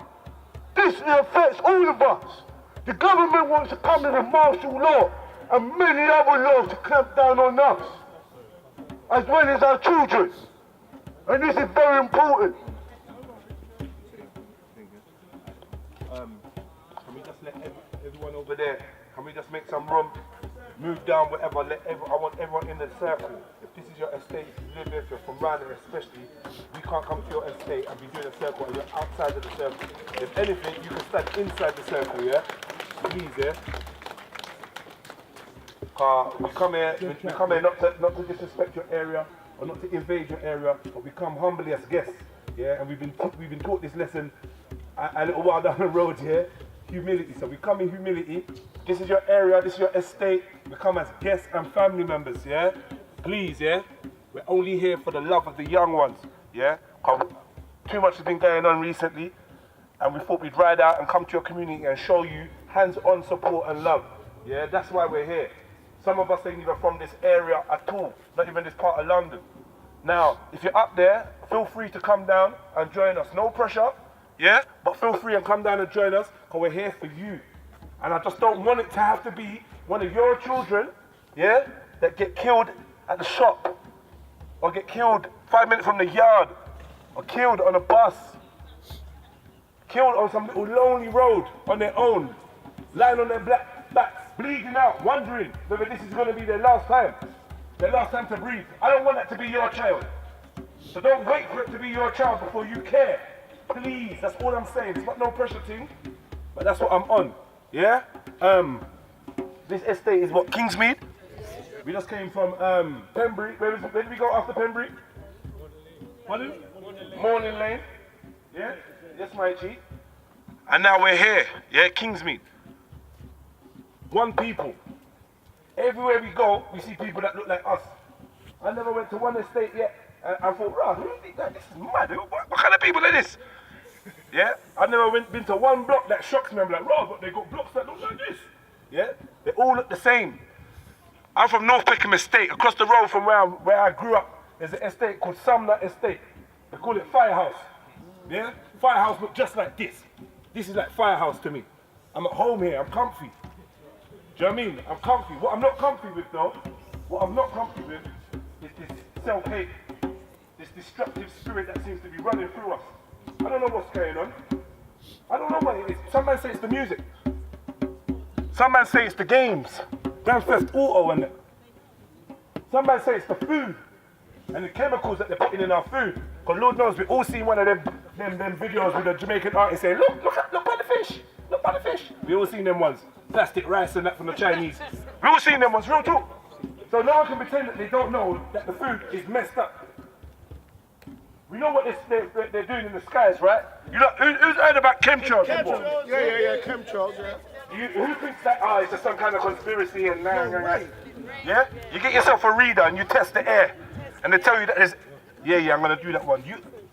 this affects all of us. The government wants to come in with martial law and many other laws to clamp down on us, as well as our children. And this is very important. Can we just let everyone over there, can we just make some room? Move down whatever, I want everyone in the circle. If this is your estate, you live here, if you're from around here especially, we can't come to your estate and be doing a circle and you're outside of the circle. If anything, you can stand inside the circle, yeah? Please, yeah? We come here not to disrespect your area or not to invade your area, but we come humbly as guests, yeah? And we've been taught this lesson a little while down the road here. Humility. So we come in humility. This is your area, this is your estate. We come as guests and family members, yeah? Please, yeah? We're only here for the love of the young ones, yeah? Too much has been going on recently, and we thought we'd ride out and come to your community and show you hands-on support and love, yeah? That's why we're here. Some of us ain't even from this area at all, not even this part of London. Now, if you're up there, feel free to come down and join us. No pressure, yeah? But feel free and come down and join us, because we're here for you. And I just don't want it to have to be one of your children, yeah, that get killed at the shop, or get killed 5 minutes from the yard, or killed on a bus, killed on some little lonely road on their own, lying on their black backs, bleeding out, wondering whether this is going to be their last time to breathe. I don't want that to be your child. So don't wait for it to be your child before you care. Please, that's all I'm saying. It's not no pressure thing, but that's what I'm on. Yeah? This estate is what, Kingsmead? We just came from Pembury. Where did we go after Pembury? Pardon? Morning Lane. Yeah? Yes, my G. And now we're here. Yeah, Kingsmead. One people. Everywhere we go, we see people that look like us. I never went to one estate yet. I thought, rah, who did that? This is mad. What kind of people are this? Yeah? I've never been to one block that shocks me. I'm like, rah, but they got blocks that look like this. Yeah? They all look the same. I'm from North Peckham Estate. Across the road from where I grew up, there's an estate called Sumner Estate. They call it Firehouse. Yeah? Firehouse look just like this. This is like Firehouse to me. I'm at home here. I'm comfy. Do you know what I mean? I'm comfy. What I'm not comfy with though, is this self-hate, this destructive spirit that seems to be running through us. I don't know what's going on. I don't know what it is. Some man say it's the music. Some man say it's the games. Grand Theft Auto and that. Some man say it's the food and the chemicals that they're putting in our food. Because Lord knows we've all seen one of them videos with a Jamaican artist saying, look at the fish. Look at the fish. We all seen them ones. Plastic rice and that from the Chinese. We all seen them ones, real talk. So no one can pretend that they don't know that the food is messed up. We know what they're doing in the skies, right? You know, who's heard about chemtrails before? Yeah, chemtrails, yeah. Who thinks that, it's just some kind of conspiracy and yeah? You get yourself a reader and you test the air. And they tell you that there's, yeah, I'm gonna do that one.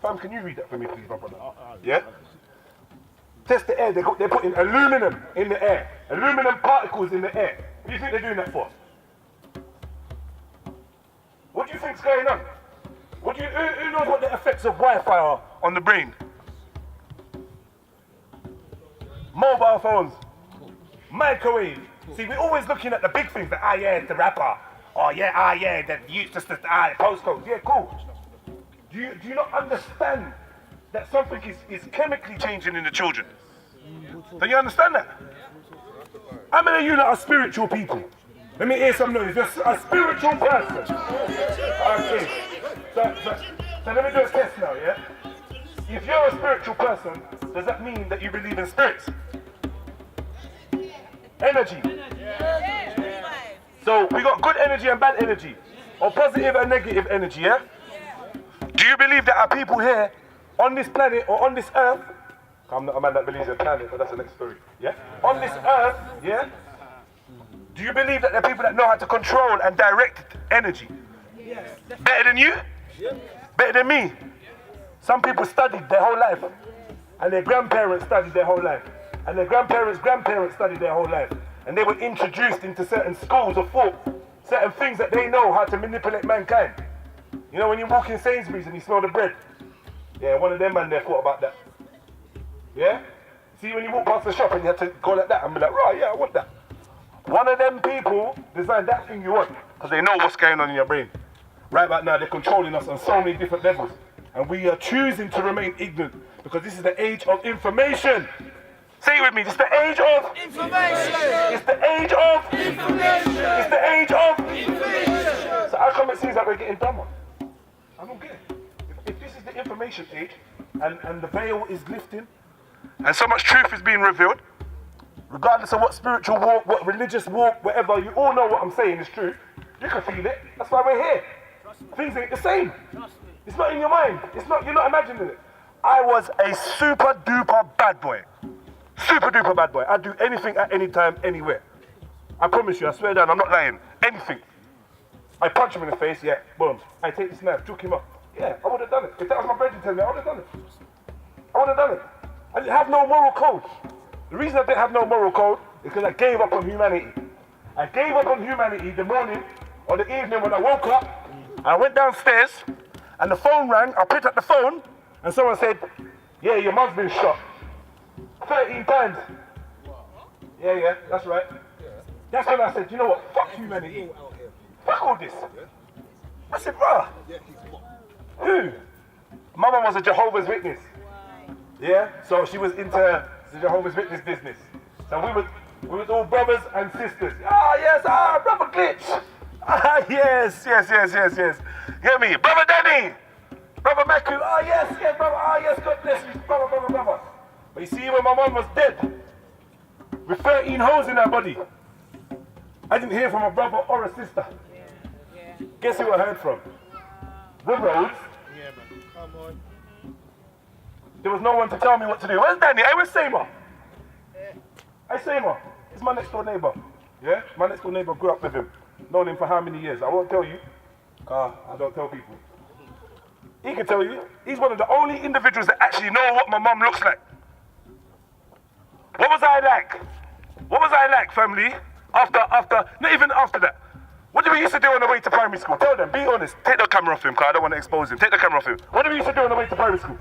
Fam, can you read that for me, please, my brother? Yeah? Test the air, they're putting aluminum in the air. Aluminum particles in the air. What do you think they're doing that for? What do you think's going on? Who knows what the effects of Wi-Fi are on the brain? Mobile phones, microwave. See, we're always looking at the big things, like, yeah, it's the rapper. Oh yeah, the postcodes. Yeah, cool. Do you not understand that something is chemically changing in the children? Do you understand that? How many of you are spiritual people? Let me hear some noise. You're a spiritual person. Okay. So let me do a test now, yeah? If you're a spiritual person, does that mean that you believe in spirits? Energy. So we got good energy and bad energy, or positive and negative energy, yeah? Do you believe there are people here on this planet or on this earth? I'm not a man that believes in a planet, but that's the next story, yeah? On this earth, yeah? Do you believe that there are people that know how to control and direct energy? Yes. Better than you? Yes. Better than me? Some people studied their whole life, and their grandparents studied their whole life, and their grandparents' grandparents studied their whole life, and they were introduced into certain schools of thought, certain things that they know how to manipulate mankind. You know when you walk in Sainsbury's and you smell the bread? Yeah, one of them man there thought about that. Yeah? See, when you walk past the shop and you have to go like that and be like, right, yeah, I want that. One of them people designed that thing you want because they know what's going on in your brain. Right about now, they're controlling us on so many different levels. And we are choosing to remain ignorant because this is the age of information. Say it with me, it's the age of information. It's the age of information. It's the age of information. So how come it seems like we're getting dumber? I don't get it. If this is the information age and the veil is lifting and so much truth is being revealed, regardless of what spiritual walk, what religious walk, whatever, you all know what I'm saying is true. You can feel it. That's why we're here. Things ain't the same. It's not in your mind. You're not imagining it. I was a super duper bad boy. Super duper bad boy. I'd do anything at any time, anywhere. I promise you, I swear down, I'm not lying. Anything. I punch him in the face, yeah, boom. I take this knife, juke him up. Yeah, I would have done it. If that was my brother telling me, I would have done it. I would have done it. I didn't have no moral code. The reason I didn't have no moral code is because I gave up on humanity. I gave up on humanity the morning or the evening when I woke up. I went downstairs and the phone rang. I picked up the phone and someone said, yeah, your mum's been shot 13 times. Yeah, that's right. That's when I said, you know what, fuck humanity. Fuck all this. I said, bruh, who? My mum was a Jehovah's Witness. Yeah, so she was into the Jehovah's Witness business. So we was all brothers and sisters. Brother Glitch. Yes. Get me, Brother Danny. Brother Maku, oh yes, brother, oh yes, God bless you, brother. But you see, when my mum was dead, with 13 holes in her body, I didn't hear from a brother or a sister. Guess who I heard from? The roads. Yeah, man. Come on. There was no one to tell me what to do. Where's Danny? Hey, where's Seymour? Hey, Seymour. He's my next door neighbour. Yeah? My next door neighbour, grew up with him. Known him for how many years? I won't tell you. I don't tell people. He can tell you. He's one of the only individuals that actually know what my mum looks like. What was I like? What was I like, family? After, not even after that. What did we used to do on the way to primary school? Tell them, be honest. Take the camera off him, because I don't want to expose him. Take the camera off him. What did we used to do on the way to primary school?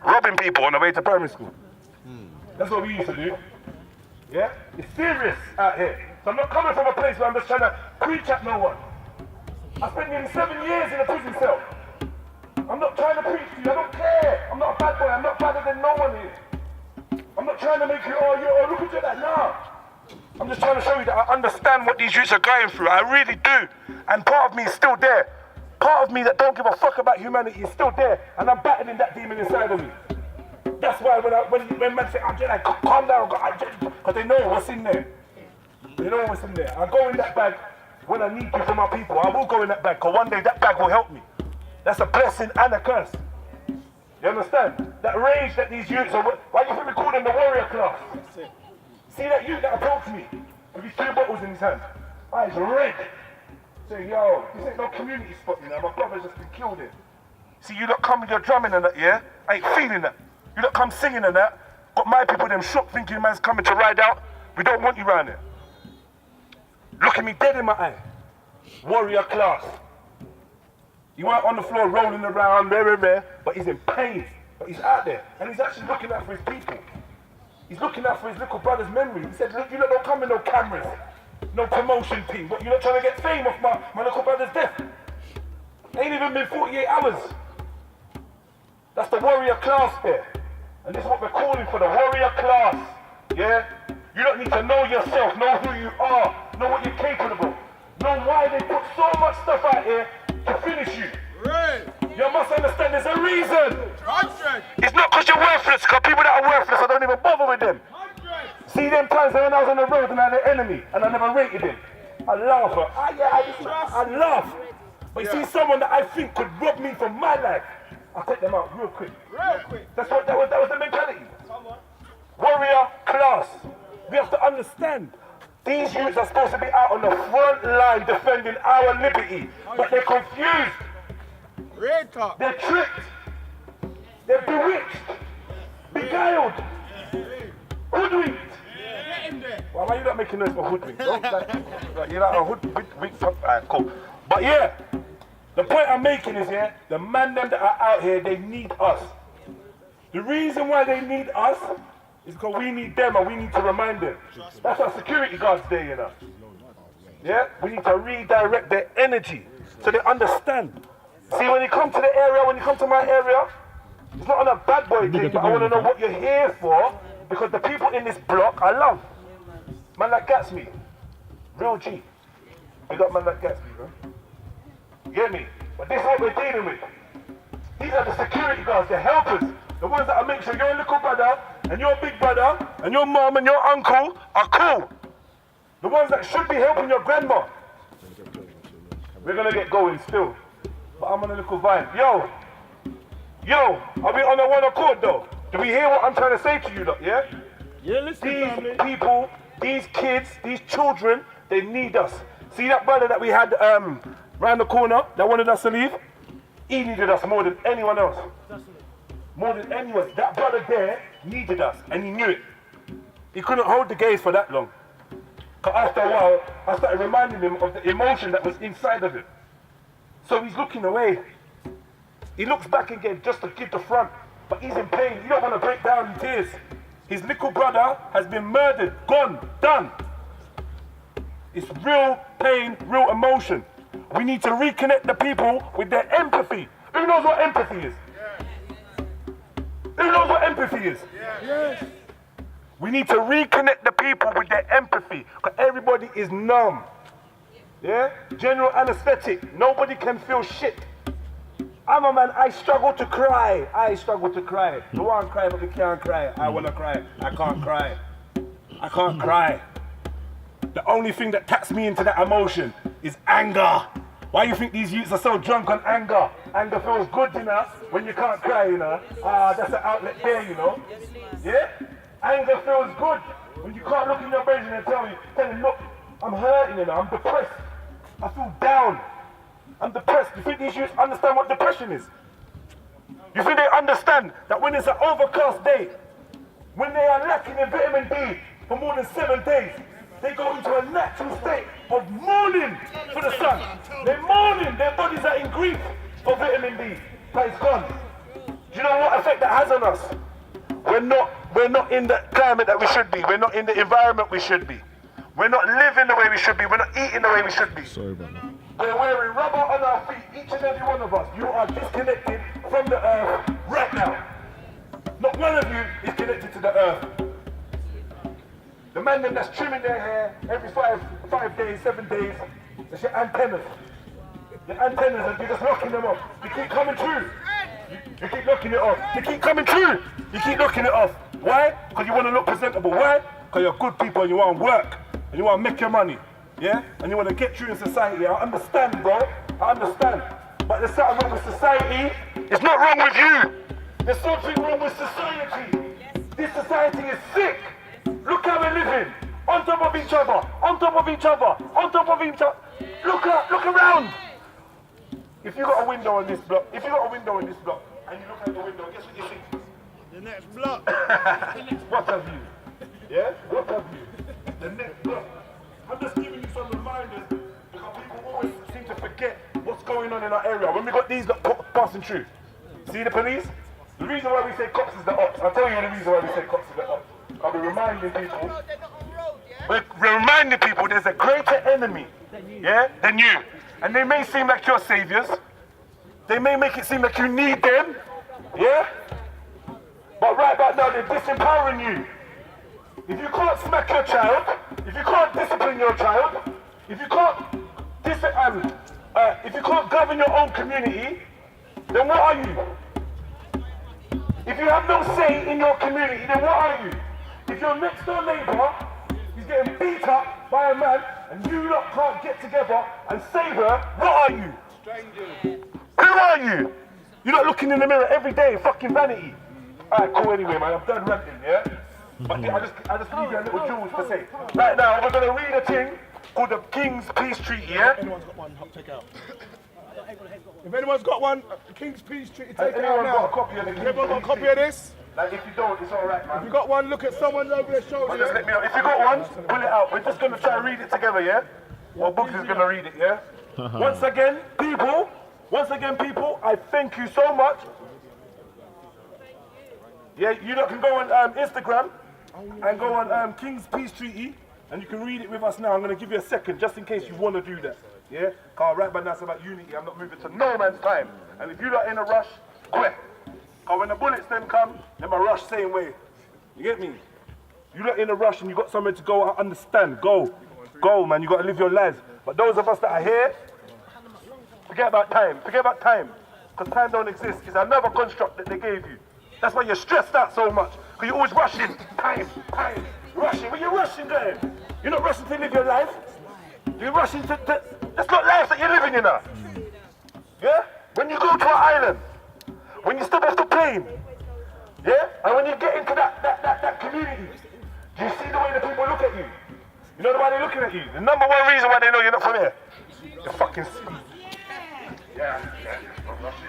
Robbing people on the way to primary school. That's what we used to do. Yeah? It's serious out here. So I'm not coming from a place where I'm just trying to preach at no one. I spent nearly 7 years in a prison cell. I'm not trying to preach to you. I don't care. I'm not a bad boy. I'm not better than no one here. I'm not trying to make you, look at you like, nah. I'm just trying to show you that I understand what these youths are going through. I really do. And part of me is still there. Part of me that don't give a fuck about humanity is still there. And I'm battling that demon inside of me. That's why when men say, I'm just like, calm down, because they know what's in there. They know what's in there. I go in that bag when I need you for my people. I will go in that bag, because one day that bag will help me. That's a blessing and a curse. You understand? That rage that these youths are, why do you think we call them the warrior class? See that youth that approached me with these 2 bottles in his hand? Eyes red. Saying, yo, this ain't no community spot, you know, my brother's just been killed here. See, you lot come with your drumming and that, yeah? I ain't feeling that. You lot come singing and that. Got my people them shook thinking man's coming to ride out. We don't want you round here. Look at me dead in my eye. Warrior class. He weren't on the floor rolling around, rare, but he's in pain. But he's out there, and he's actually looking out for his people. He's looking out for his little brother's memory. He said, look, you lot don't come with no cameras, no promotion team, but you're not trying to get fame off my little brother's death. Ain't even been 48 hours. That's the warrior class there. And this is what we're calling for, the warrior class. Yeah? You don't need to know yourself, know who you are, know what you're capable of. Know why they put so much stuff out here to finish you. Right. You must understand there's a reason. 100. It's not because you're worthless, because people that are worthless, I don't even bother with them. 100. See them times when I was on the road and I had an enemy and I never rated him. I laugh. I laugh. But you see someone that I think could rob me from my life, I'll take them out real quick. Real quick. That was the mentality. Come on. Warrior class. We have to understand. These youths are supposed to be out on the front line defending our liberty, but they're confused. Red top. They're tricked. They're bewitched. Beguiled. Hoodwinked. Get in there. Well, why are you not making noise for hoodwinked? Don't you're like a hoodwinked. Alright, cool. But yeah, the point I'm making is the man them that are out here, they need us. The reason why they need us is because we need them and we need to remind them. That's our security guards there, you know. Yeah? We need to redirect their energy so they understand. See, when you come to the area, when you come to my area, it's not on a bad boy thing, but I want to know what you're here for, because the people in this block I love. Man like Gatsby. Real G. I got man like Gatsby, bro. You get me? But this is what we're dealing with. These are the security guards, the helpers. The ones that will make sure your little brother and your big brother and your mom and your uncle are cool. The ones that should be helping your grandma. We're gonna get going still. But I'm on a little vibe. Yo, are we on a one accord though? Do we hear what I'm trying to say to you, yeah? Yeah, listen, These people, these kids, these children, they need us. See that brother that we had round the corner that wanted us to leave? He needed us more than anyone else. More than anyone. That brother there needed us, and he knew it. He couldn't hold the gaze for that long. Because after a while, I started reminding him of the emotion that was inside of him. So he's looking away. He looks back again just to give the front, but he's in pain. He don't want to break down in tears. His little brother has been murdered, gone, done. It's real pain, real emotion. We need to reconnect the people with their empathy. Who knows what empathy is? Who knows what empathy is? Yes. We need to reconnect the people with their empathy, because everybody is numb. Yeah? General anesthetic. Nobody can feel shit. I'm a man, I struggle to cry. I struggle to cry. You want to cry, but you can't cry. I want to cry. I can't cry. I can't cry. The only thing that taps me into that emotion is anger. Why you think these youths are so drunk on anger? Anger feels good, you know, when you can't cry, you know. That's an outlet there, you know. Yeah? Anger feels good when you can't look in your bedroom and tell him, look, I'm hurting, you know, I'm depressed. I feel down. I'm depressed. You think these youths understand what depression is? You think they understand that when it's an overcast day, when they are lacking in vitamin D for more than 7 days, they go into a natural state of mourning for the sun. They're mourning, their bodies are in grief for vitamin D, but it's gone. Do you know what effect that has on us? We're not in the climate that we should be. We're not in the environment we should be. We're not living the way we should be. We're not eating the way we should be. Sorry about that. We're wearing rubber on our feet, each and every one of us. You are disconnected from the earth right now. Not one of you is connected to the earth. The man that's trimming their hair every 5 days, 7 days, that's your antennas. Your antennas, and you're just locking them off. You keep coming through. You keep locking it off. You keep coming through. You keep locking it off. Why? Because you want to look presentable. Why? Because you're good people and you want to work. And you want to make your money. Yeah? And you want to get through in society. I understand, bro. I understand. But there's something wrong with society. It's not wrong with you. There's something wrong with society. This society is sick. Look how we're living. On top of each other. On top of each other. On top of each other. Look around. If you got a window in this block, and you look out the window, guess what you see? The next block. What have you? Yeah? What have you? The next block. I'm just giving you some reminders because people always seem to forget what's going on in our area. When we got these passing through, see the police? The reason why we say cops is the ops. I'll tell you the reason why we say cops is the ops. I'll be reminding people. We're reminding people there's a greater enemy, than you. And they may seem like your saviors. They may make it seem like you need them, But right about now they're disempowering you. If you can't smack your child, if you can't discipline your child, if you can't govern your own community, then what are you? If you have no say in your community, then what are you? If your next door neighbour is getting beat up by a man and you lot can't get together and save her, what are you? Strangers. Who are you? You're not looking in the mirror every day, fucking vanity. Alright, cool anyway, man, I'm done ranting, But I just give you a little jewels to say. Right now, we're going to read a thing called the King's Peace Treaty, If anyone's got one, take out. If anyone's got one, the King's Peace Treaty, take it out now. Got a copy of the King's Everyone got a Peace copy Treaty? of this? Like, if you don't, it's alright, man. If you got one, look at someone over their shoulder. Just let me know. If you got one, pull it out. We're just going to try and read it together, Or Books is going to read it, Once again, people, I thank you so much. Yeah, you lot can go on Instagram and go on King's Peace Treaty and you can read it with us now. I'm going to give you a second just in case you want to do that. Yeah? Because right now it's about unity. I'm not moving to no man's time. And if you're not in a rush, quick. Because when the bullets then come, then I rush same way. You get me? You're not in a rush and you got somewhere to go, I understand. Go. Go, man. You got to live your lives. But those of us that are here, forget about time. Forget about time. Because time don't exist. It's another construct that they gave you. That's why you're stressed out so much. Because you're always rushing. Time. Rushing. Where you rushing there? You're not rushing to live your life. You're rushing to... That's not life that you're living in now. Yeah? When you go to an island, when you step off the plane, and when you get into that community, do you see the way the people look at you? You know why they're looking at you? The number one reason why they know you're not from here. You're fucking... Yeah. I'm rushing.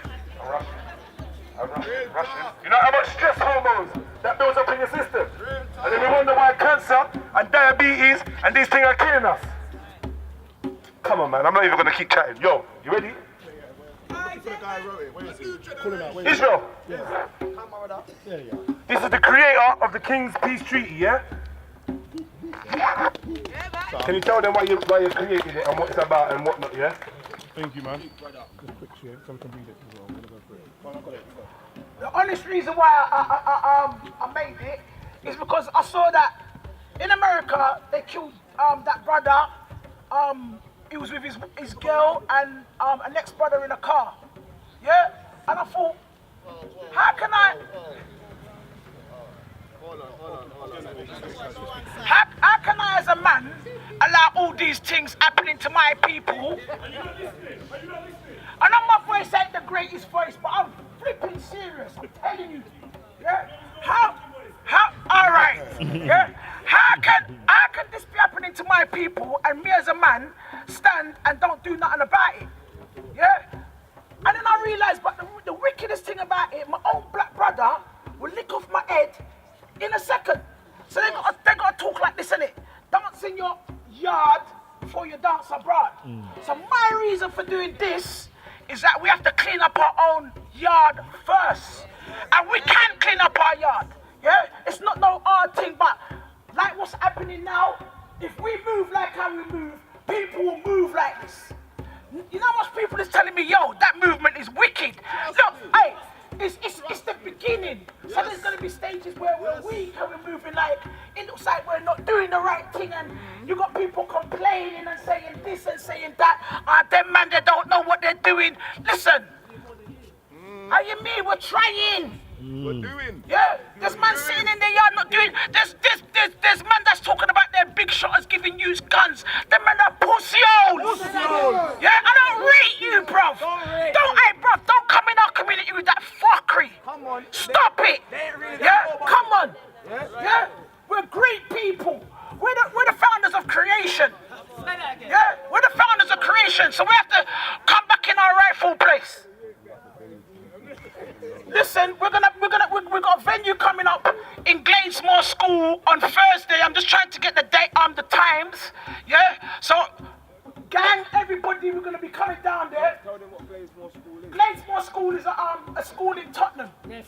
You know how much stress hormones that builds up in your system? And then we wonder why cancer and diabetes and these things are killing us. Come on, man, I'm not even going to keep chatting. Yo, you ready? Israel. This is the creator of the King's Peace Treaty, Can you tell them why you created it and what it's about and whatnot, Thank you, man. Just quick share, so I can read it as well. I'm going to go through it. The honest reason why I made it is because I saw that in America they killed that brother. He was with his girl and an ex-brother in a car. And I thought, how can I... How can I as a man allow all these things happening to my people? I know my voice ain't the greatest voice, but I'm flipping serious, I'm telling you. Yeah? Alright. Yeah? How can this be happening to my people and me as a man stand and don't do nothing about it? Yeah? And then I realised, but the wickedest thing about it, my own black brother will lick off my head in a second. So they gotta talk like this, innit? Dance in your yard before you dance abroad. So my reason for doing this is that we have to clean up our own yard first. And we can clean up our yard. Yeah? It's not no hard thing, but like what's happening now, if we move like how we move, people will move like this. You know how much people is telling me, yo, that movement is wicked. Look, hey, it's the beginning. So there's gonna be stages where we're weak and we're moving like, it looks like we're not doing the right thing, and you got people complaining and saying this and saying that. Them man, they don't know what they're doing. Listen, how you mean we're trying? We're doing. Yeah, there's man sitting in the yard not doing. There's man that's talking about their big shotters giving you guns. Them man are pussy-oles. Yeah, I don't rate you, bruv. Don't come in our community with that fuckery. Come on. Stop it. Yeah, come on. Yeah, we're great people. We're the founders of creation. Yeah, we're the founders of creation, so we have to come back in our rightful place. Listen, we've got a venue coming up in Gladesmore School on Thursday. I'm just trying to get the date, the times. Yeah. So, gang, everybody, we're gonna be coming down there. Tell them what Gladesmore School is. Gladesmore School is a school in Tottenham. Near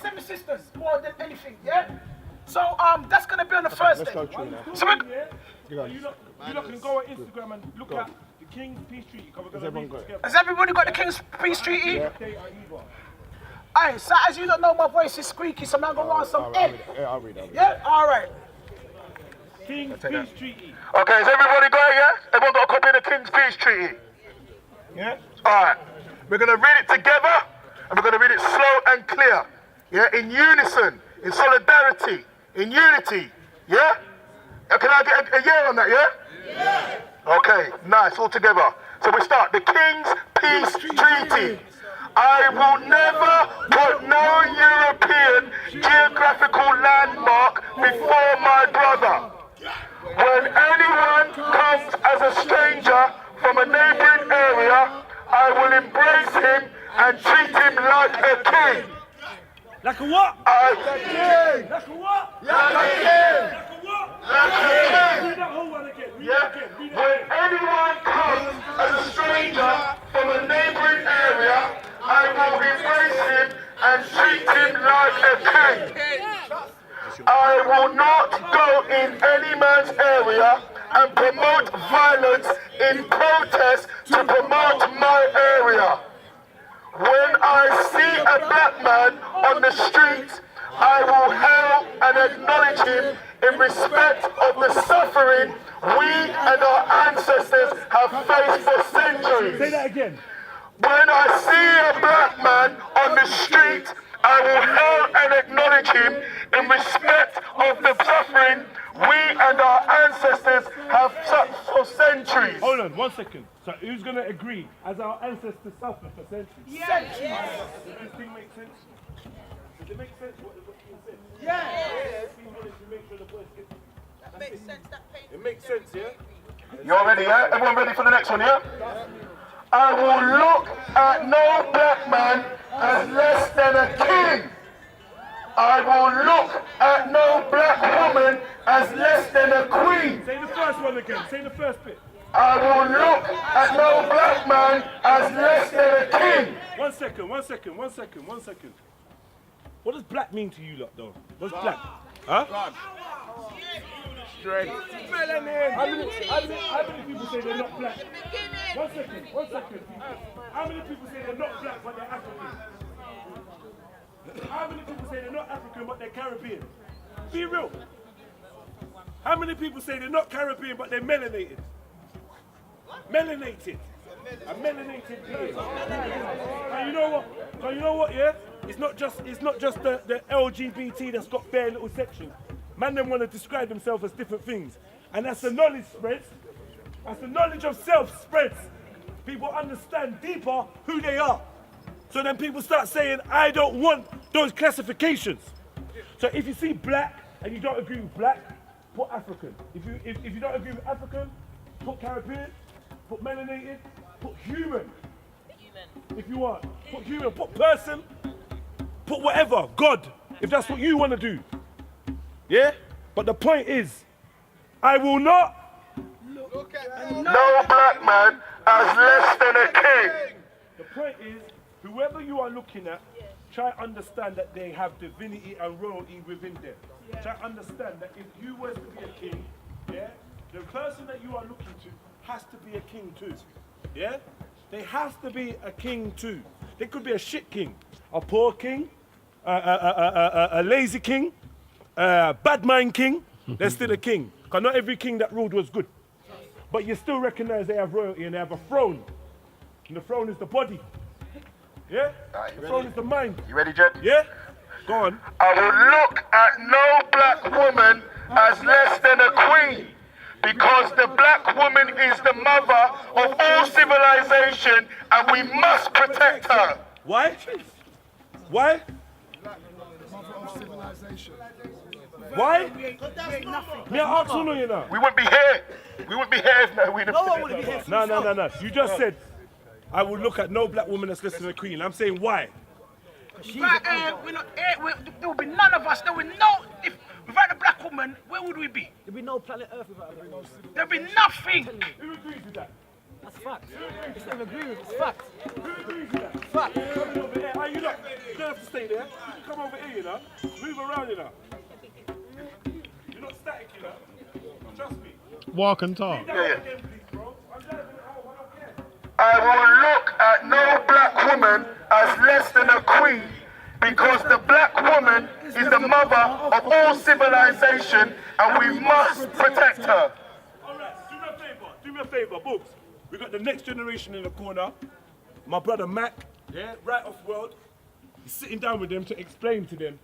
Seven Sisters, more than anything. Yeah. So that's gonna be on a Thursday. Let's go through now. So You lot can go on Instagram and look at the King's Peace Treaty. has everybody got the King's Peace Treaty? Aye, so as you don't know, my voice is squeaky, so I'm gonna want some egg. I'll read it. Yeah, all right. King's Peace Treaty. Okay, has everybody got it, yeah? Everyone got a copy of the King's Peace Treaty? Yeah? Alright, we're going to read it together, and we're going to read it slow and clear. Yeah, in unison, in solidarity, in unity. Yeah? Can I get a yeah on that, yeah? Yeah. Okay, nice, all together. So we start. The King's Peace Treaty. I will never put no European geographical landmark before my brother. When anyone comes as a stranger from a neighbouring area, I will embrace him and treat him like a king. Like a what? Like a king. Like a what? Like a king. Like a what? Like a king. Read that whole one again. Read Yeah. that again. Read When that anyone comes as a stranger from a neighbouring area, I will embrace him and treat him like a king. I will not go in any man's area and promote violence in protest to promote my area. When I see a black man on the street, I will hail and acknowledge him in respect of the suffering we and our ancestors have faced for centuries. Say that again. When I see a black man on the street, I will hail and acknowledge him in respect of the suffering we and our ancestors have suffered for centuries. Hold on, 1 second. So who's going to agree as our ancestors suffered for centuries? Yes. Does this thing make sense? Does it make sense what the king said? Yes. He wanted to make sure the boys get That makes sense. That pain. It makes sense, yeah? You all ready, yeah? Everyone ready for the next one, yeah? I will look at no black man as less than a king. I will look at no black woman as less than a queen. Say the first one again. Say the first bit. I will look at no black man as less than a king. 1 second, 1 second, 1 second, 1 second. What does black mean to you lot though? What's black? Huh? Straight. How many people say they're not black? 1 second, 1 second. How many people say they're not black but they're African? How many people say they're not African but they're Caribbean? Be real. How many people say they're not Caribbean but they're melanated? Melanated. A melanated being. And you know what? So you know what, yeah? It's not just the LGBT that's got bare little sections. Man, them want to describe themselves as different things. And as the knowledge spreads, as the knowledge of self spreads, people understand deeper who they are. So then people start saying, I don't want those classifications. So if you see black and you don't agree with black, put African. If you don't agree with African, put Caribbean, put melanated, put human. If you want, put human, put person, put whatever, God, if that's what you want to do. Yeah? But the point is, I will not look at no black man as less than a king. The point is, whoever you are looking at, try to understand that they have divinity and royalty within them. Try to understand that if you were to be a king, yeah, the person that you are looking to has to be a king too. Yeah? They have to be a king too. They could be a shit king, a poor king, a lazy king, a bad mind king. They're still a king. Because not every king that ruled was good. But you still recognize they have royalty and they have a throne. And the throne is the body. Yeah? The throne is the mind. You ready, Jet? Yeah? Go on. I will look at no black woman as less than a queen, because the black woman is the mother of all civilization and we must protect her. Why? Why? Mother of civilization. Why? Me I ask you now. We wouldn't be here. We wouldn't be here if no, we No one would be here. No. You just said, I will look at no black woman as less than a queen. I'm saying why? There will be none of us. There will no. If without the black woman, where would we be? There'd be no planet Earth without her. There'd be nothing. Who agrees with that? That's fact. It's not agree with it. It's fact. Who agrees with that? Fact. Come over here. You don't have to stay there. You can come over here, you know. Move around, you know. You're not static, you know. Trust me. Walk and talk. Yeah. I will look at no black woman as less than a queen, because the black woman is the mother of all civilization and we must protect her. Alright, do me a favour, Books. We got the next generation in the corner. My brother Mac, yeah, right off world. He's sitting down with them to explain to them.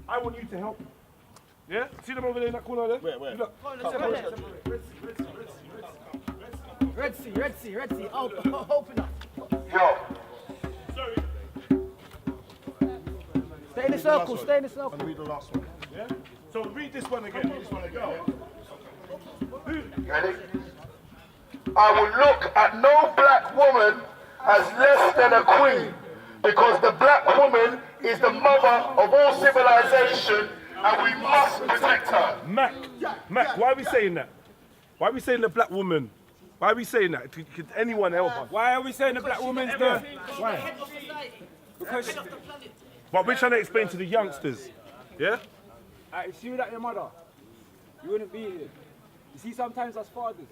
I want you to help. Yeah? See them over there in that corner there? Where? Red Sea. Oh, open up. Yo. Sorry. Stay in the circle. Read the last one. Yeah? So read this one again. You ready? I will look at no black woman as less than a queen, because the black woman is the mother of all civilization and we must protect her. Mac, why are we saying that? Why are we saying the black woman? Why are we saying that? Could anyone help us? Why are we saying the black woman's the... Why? Because... But we're trying to explain to the youngsters. Yeah? If you without your mother, you wouldn't be here. You see, sometimes as fathers,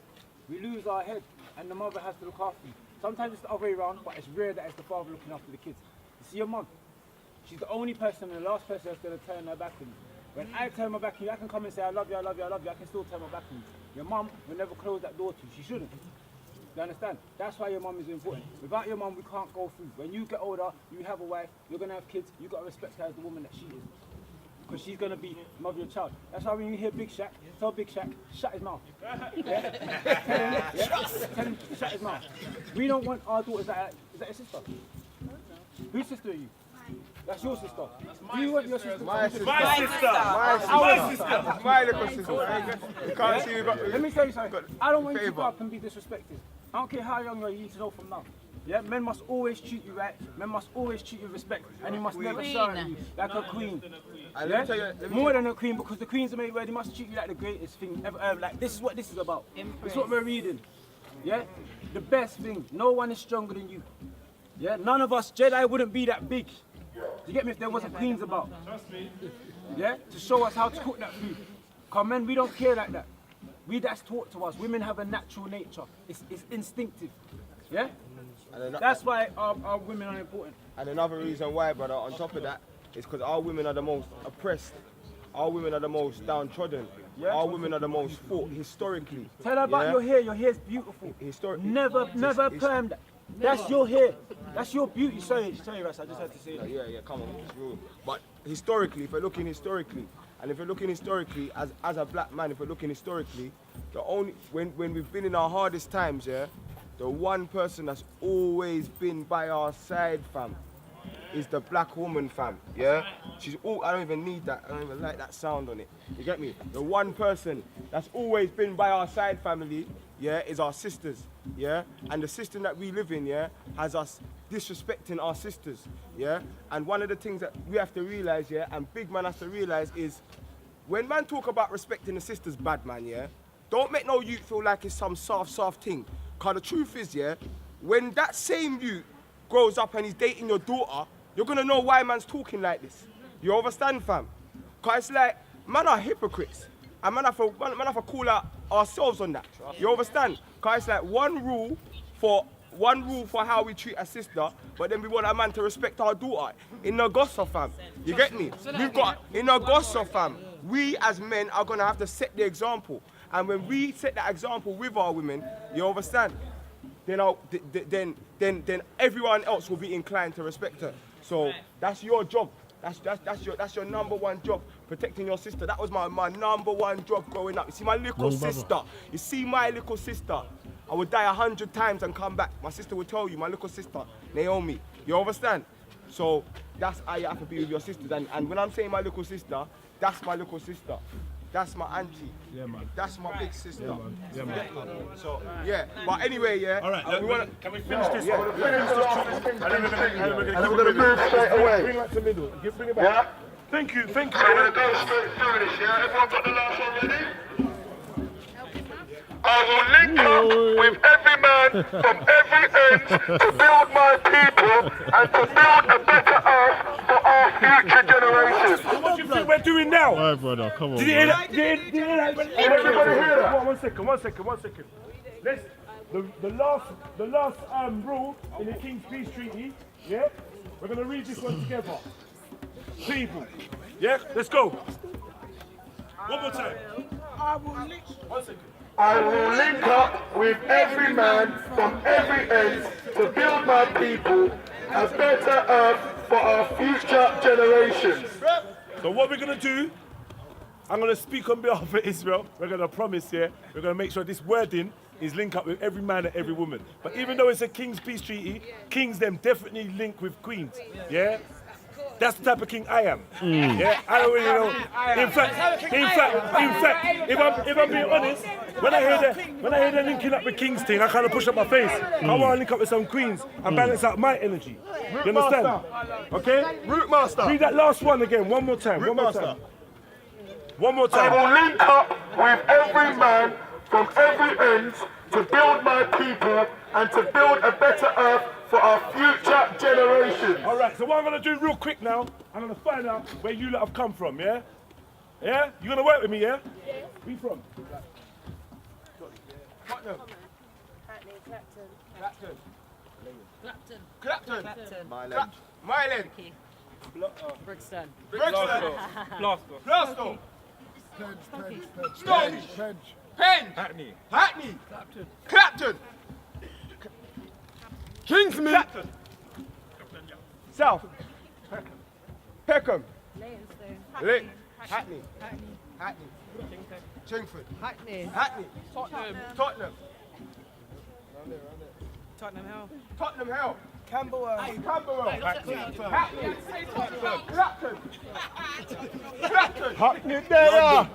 we lose our head and the mother has to look after you. Sometimes it's the other way around, but it's rare that it's the father looking after the kids. You see your mum, she's the only person and the last person that's going to turn her back on you. When I turn my back on you, I can come and say, I love you, I can still turn my back on you. Your mum will never close that door to you. She shouldn't. You understand? That's why your mum is important. Without your mum, we can't go through. When you get older, you have a wife, you're going to have kids, you've got to respect her as the woman that she is. Because she's going to be the mother of your child. That's why when you hear Big Shaq, tell Big Shaq, shut his mouth. Yeah? Tell him to shut his mouth. We don't want our daughters that. Is that your sister? Whose sister are you? That's your sister. Do you want your sister? My sister. My sister. My little sister. You can't see we got. Let me tell you something. I don't want you to go up and be disrespected. I don't care how young you are, you need to know from now. Yeah, men must always treat you right. Men must always treat you with respect, and you must never shower you like a queen. Yeah? More than a queen, because the queens are made where they must treat you like the greatest thing ever. Like this is what this is about. This is what we're reading. Yeah, the best thing. No one is stronger than you. Yeah, none of us Jedi wouldn't be that big. Do you get me? If there wasn't queens about. Yeah, to show us how to cook that food. Cause men, we don't care like that. That's taught to us. Women have a natural nature. It's instinctive. Yeah. That's why our women are important. And another reason why, brother, on top of that, is because our women are the most oppressed our women are the most downtrodden. Our women are the most fought historically. Tell her about your hair. Your hair's beautiful. Never perm that. That's your hair. That's your beauty. Sorry, Russ, I just had to say that. Yeah, come on. It's real. But historically, if we're looking historically, and if we're looking historically, as a black man, if we're looking historically, the only when we've been in our hardest times, yeah, the one person that's always been by our side, fam, is the black woman, fam. Yeah, she's all. I don't even need that. I don't even like that sound on it. You get me? The one person that's always been by our side, family, yeah, is our sisters. Yeah, and the system that we live in, yeah, has us disrespecting our sisters. Yeah, and one of the things that we have to realize, yeah, and big man has to realize is when man talk about respecting the sisters, bad man, yeah, don't make no youth feel like it's some soft thing. Cause the truth is, yeah, when that same youth grows up and he's dating your daughter, you're gonna know why man's talking like this. You understand, fam? Cause it's like, man are hypocrites. And man have to call out ourselves on that. You understand? Cause it's like one rule for how we treat a sister, but then we want a man to respect our daughter. In the gossip, fam. You get me? We've got, in the gossip, fam, we as men are gonna have to set the example. And when we set that example with our women, you understand? Then everyone else will be inclined to respect her. So that's your job. That's your number one job, protecting your sister. That was my number one job growing up. You see my little sister. You see my little sister. I would die 100 times and come back. My sister would tell you, my little sister, Naomi. You understand? So that's how you have to be with your sisters. And when I'm saying my little sister, that's my little sister. That's my auntie. Yeah, man. That's my big sister. Yeah, man. Yeah, man. So, yeah. But anyway, yeah. All right. Can we finish this? Yeah. And then we're going to move straight away. Bring it to the middle. Bring it back. Yeah? Thank you. We're going to go straight through this, yeah? Everyone got the last one ready? I will link up with every man from every end to build my people and to build a better earth for our future generations. What do you think we're doing now? All right, brother, come on. Did you hear that? Did you hear that? Everybody hear that? One second. Let's, the last rule in the King's Peace Treaty, yeah? We're going to read this one together. People, yeah? Let's go. One more time. I will link up with every man from every end to build my people a better earth for our future generations. So what we're going to do, I'm going to speak on behalf of Israel. We're going to promise here, we're going to make sure this wording is linked up with every man and every woman. But even though it's a King's Peace Treaty, kings them definitely link with queens. Yeah? That's the type of king I am. Yeah, I don't really know. In fact, if I'm being honest, when I hear them linking up with King's team, I kind of push up my face. I want to link up with some queens and balance out my energy. You understand? Okay? Root master. Read that last one again. One more time. One more time. One more time. I will link up with every man from every end to build my people and to build a better earth for our future generations. All right, so what I'm going to do real quick now, I'm going to find out where you lot have come from, yeah? Yeah? You going to work with me, yeah? Yeah. Where you from? Tottenham. Clapton. Myland. Brixton. Glasgow. Stone. Penge. Hackney. Clapton. Kingsmead. South. Peckham. Hackney. Chingford. Hackney. Tottenham. Tottenham Hill. Camberwell. Hackney. Hackney there.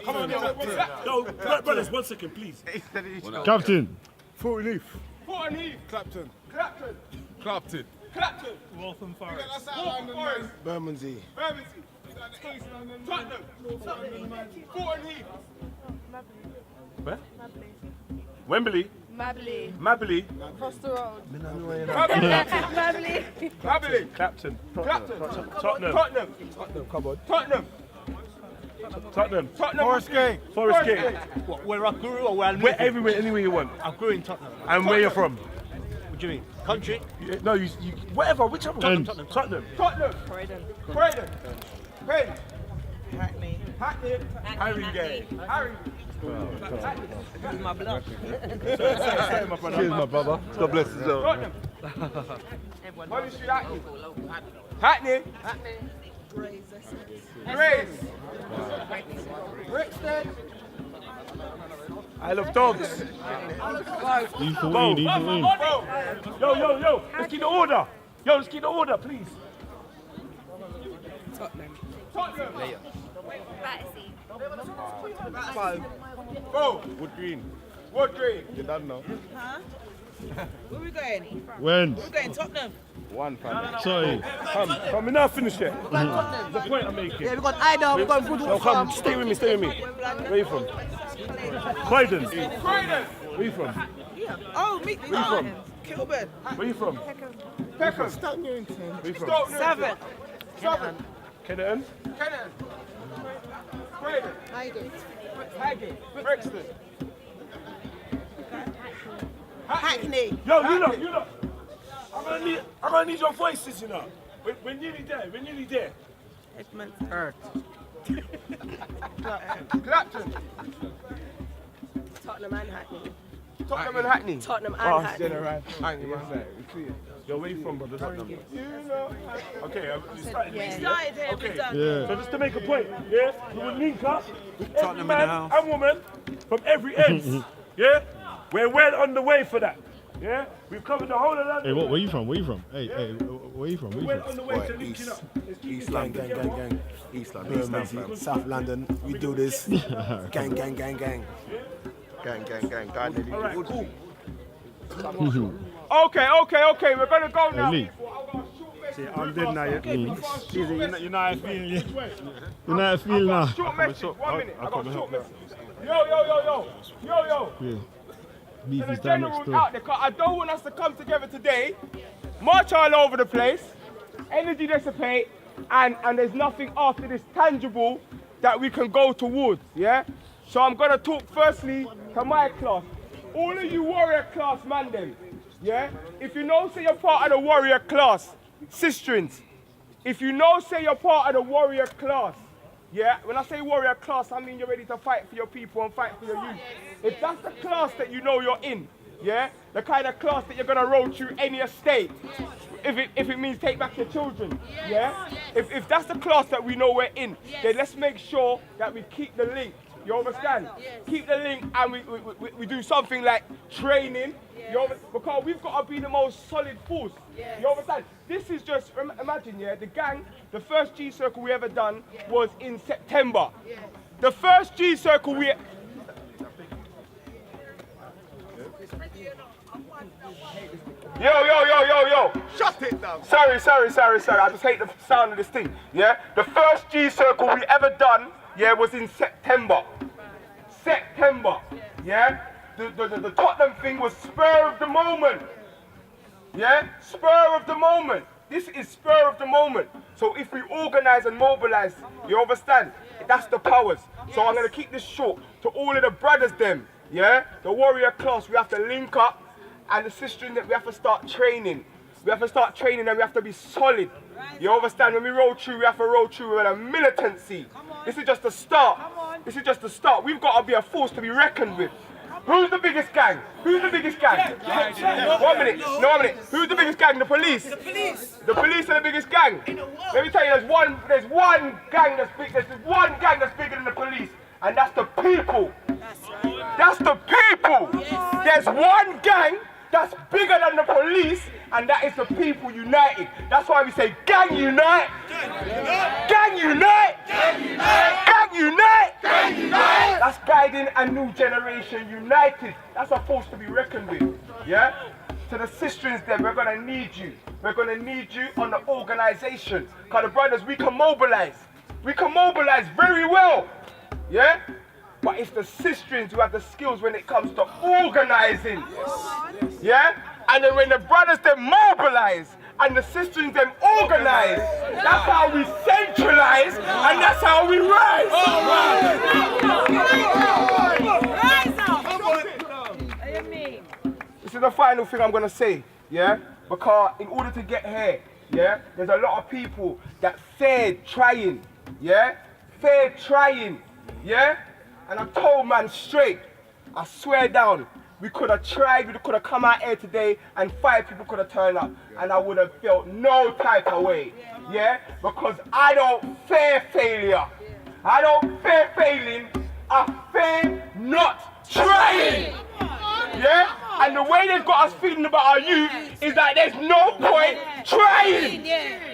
Come on, no, brothers, 1 second, please. Captain. Fort Heath. Clapton. Waltham Forest. Bermondsey. Tottenham. Fort Heath. Where? Wembley. Mabley. Across the road. Mabley. Clapton. Tottenham. Forest Gate. Where I grew or where I live? Where everywhere, anywhere you want. I grew in Tottenham. And where you're from? do you mean? Country? No, you whatever. Whichever. Tottenham. Tottenham. Croydon. Croydon. Pen. Hackney. Hackney. Haringey. This is my blood. Cheers, my brother. God bless you. Tottenham. What is Hackney? Hackney. Grace. Brixton. I love dogs. E14, E14. Yo. Let's keep the order. Let's keep the order, please. Tottenham. Go. Wood Green. Wood Green. You don't know. Huh? Where are we going? When? We're going Tottenham. One fan. Sorry. Come, we're not finished yet. The point I'm making. Yeah, we got Ida, we got Football No, come, stay with me. Where you from? Croydon. Where you from? Oh, meet me. Where you from? Kilburn. Where you from? Peckham. Stoke Newington. Where you from? Seven. Kenneton. Kennan. Croydon. Highgate. Brixton. Hackney. Yo, you know. I'm gonna need your voices, you know. We're nearly there. Edmonds. Clapton. Tottenham and Hackney. Tottenham and Hackney. Tottenham and Hackney. Yo, where you from, brother? You know. Okay, we started. We started here. Okay. We've done. Yeah. So just to make a point, yeah, we will link up with every Tottenham in man the house. and woman from every end. Yeah, we're well on the way for that. Yeah, we've covered the whole of London. Hey, where you from? Hey, where you from? Well on the way to linking up. East London. Gang. East London. South London. We do this. Gang. Gang. All right, cool. Okay. We're gonna go now. Lee. See, I'm dead now. Yeah. You know how I feel, yeah. You know how I feel now. Short message. 1 minute. I got a short message. Yo. Yeah. Beef To is the down next general door. out there, 'cause I don't want us to come together today, march all over the place, energy dissipate, and there's nothing after this tangible that we can go towards, yeah? So I'm gonna talk firstly to my class. All of you warrior class man them, yeah? If you know say you're part of the warrior class, sisterins, if you know say you're part of the warrior class, yeah, when I say warrior class, I mean you're ready to fight for your people and fight for your youth. If that's the class that you know you're in, yeah, the kind of class that you're gonna roll through any estate, if it means take back your children, yeah, if that's the class that we know we're in, then let's make sure that we keep the link. You understand? Keep the link, and we do something like training. Because we've got to be the most solid force. You understand? This is just, imagine, yeah, the gang, the first G Circle we ever done was in September. The first G Circle we... Yo. Shut it down. Sorry. I just hate the sound of this thing. Yeah? The first G Circle we ever done, yeah, was in September. Yeah? The Tottenham thing was spur of the moment. Yeah? Spur of the moment. This is spur of the moment. So if we organize and mobilize, you understand? That's the powers. So I'm going to keep this short. To all of the brothers them, yeah? The warrior class, we have to link up. And the sisters that we have to start training. We have to start training and we have to be solid. You understand? When we roll through, we have to roll through with a militancy. This is just the start. This is just the start. We've got to be a force to be reckoned with. Who's the biggest gang? 1 minute. No, 1 minute. Who's the biggest gang? The police. The police are the biggest gang. Let me tell you, there's one gang that's big. There's one gang that's bigger than the police, and that's the people. That's the people. There's one gang that's bigger than the police, and that is the people united. That's why we say gang unite. Gang unite. Gang unite. That's guiding a new generation united. That's a force to be reckoned with. Yeah? To the sisters then, we're gonna need you. We're gonna need you on the organization. Because the brothers, we can mobilize. We can mobilize very well. Yeah? But it's the sisters who have the skills when it comes to organizing. Yeah? And then when the brothers then mobilize and the sisters then organize, that's how we centralize and that's how we rise. This is the final thing I'm going to say. yeah? Because in order to get here, yeah, there's a lot of people that failed trying, yeah? Failed trying, yeah? And I told man straight, I swear down, we could have tried, we could have come out here today and 5 people could have turned up and I would have felt no type of way, yeah? Because I don't fear failure. I don't fear failing, I fear not trying, yeah? And the way they've got us feeling about our youth is that there's no point trying.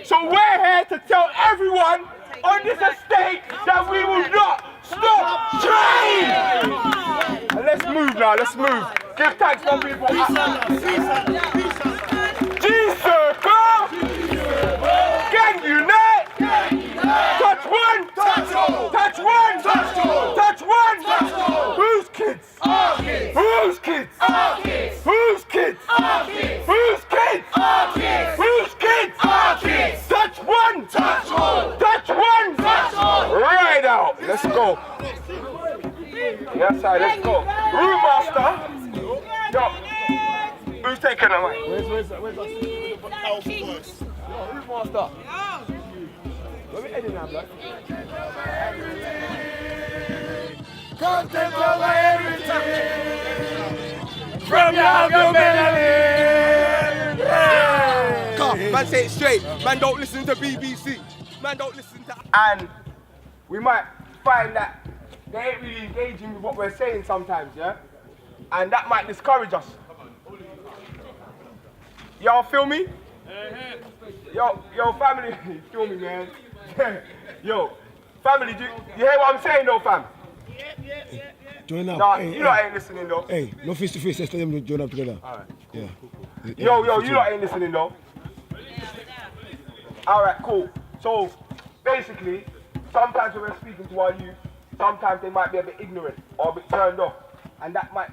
So we're here to tell everyone on this estate that we will not stop trying. And let's move now, let's move. Give thanks to people. G.A.N.G Gang unite. Touch one. Touch one. Touch one. Whose kids? Our kids. Whose kids? Our kids. Whose kids? Our kids. Whose kids? Our kids. Whose kids? Our kids. Touch one. Touch all. Touch one. Touch all. Right out. Let's go. Yes, sir. Let's go. Room master. Yo. Who's taking the mic? Where's the alpha voice? Yo, room master. Where we heading now, blood? Come take over everything from your melody. Come, man, say it straight. Man, don't listen to BBC. Man, don't listen to. And we might find that they ain't really engaging with what we're saying sometimes, yeah? And that might discourage us. Y'all feel me? Yo, family, feel me, man. Yo, family, you hear what I'm saying though, fam? Yeah. Join up. Nah, hey, you lot ain't listening though. Hey, no face to face, let's let them join up together. Alright. Yeah. Yo, you lot ain't listening though. Alright, cool. So, basically, sometimes when we're speaking to our youth, sometimes they might be a bit ignorant or a bit turned off. And that might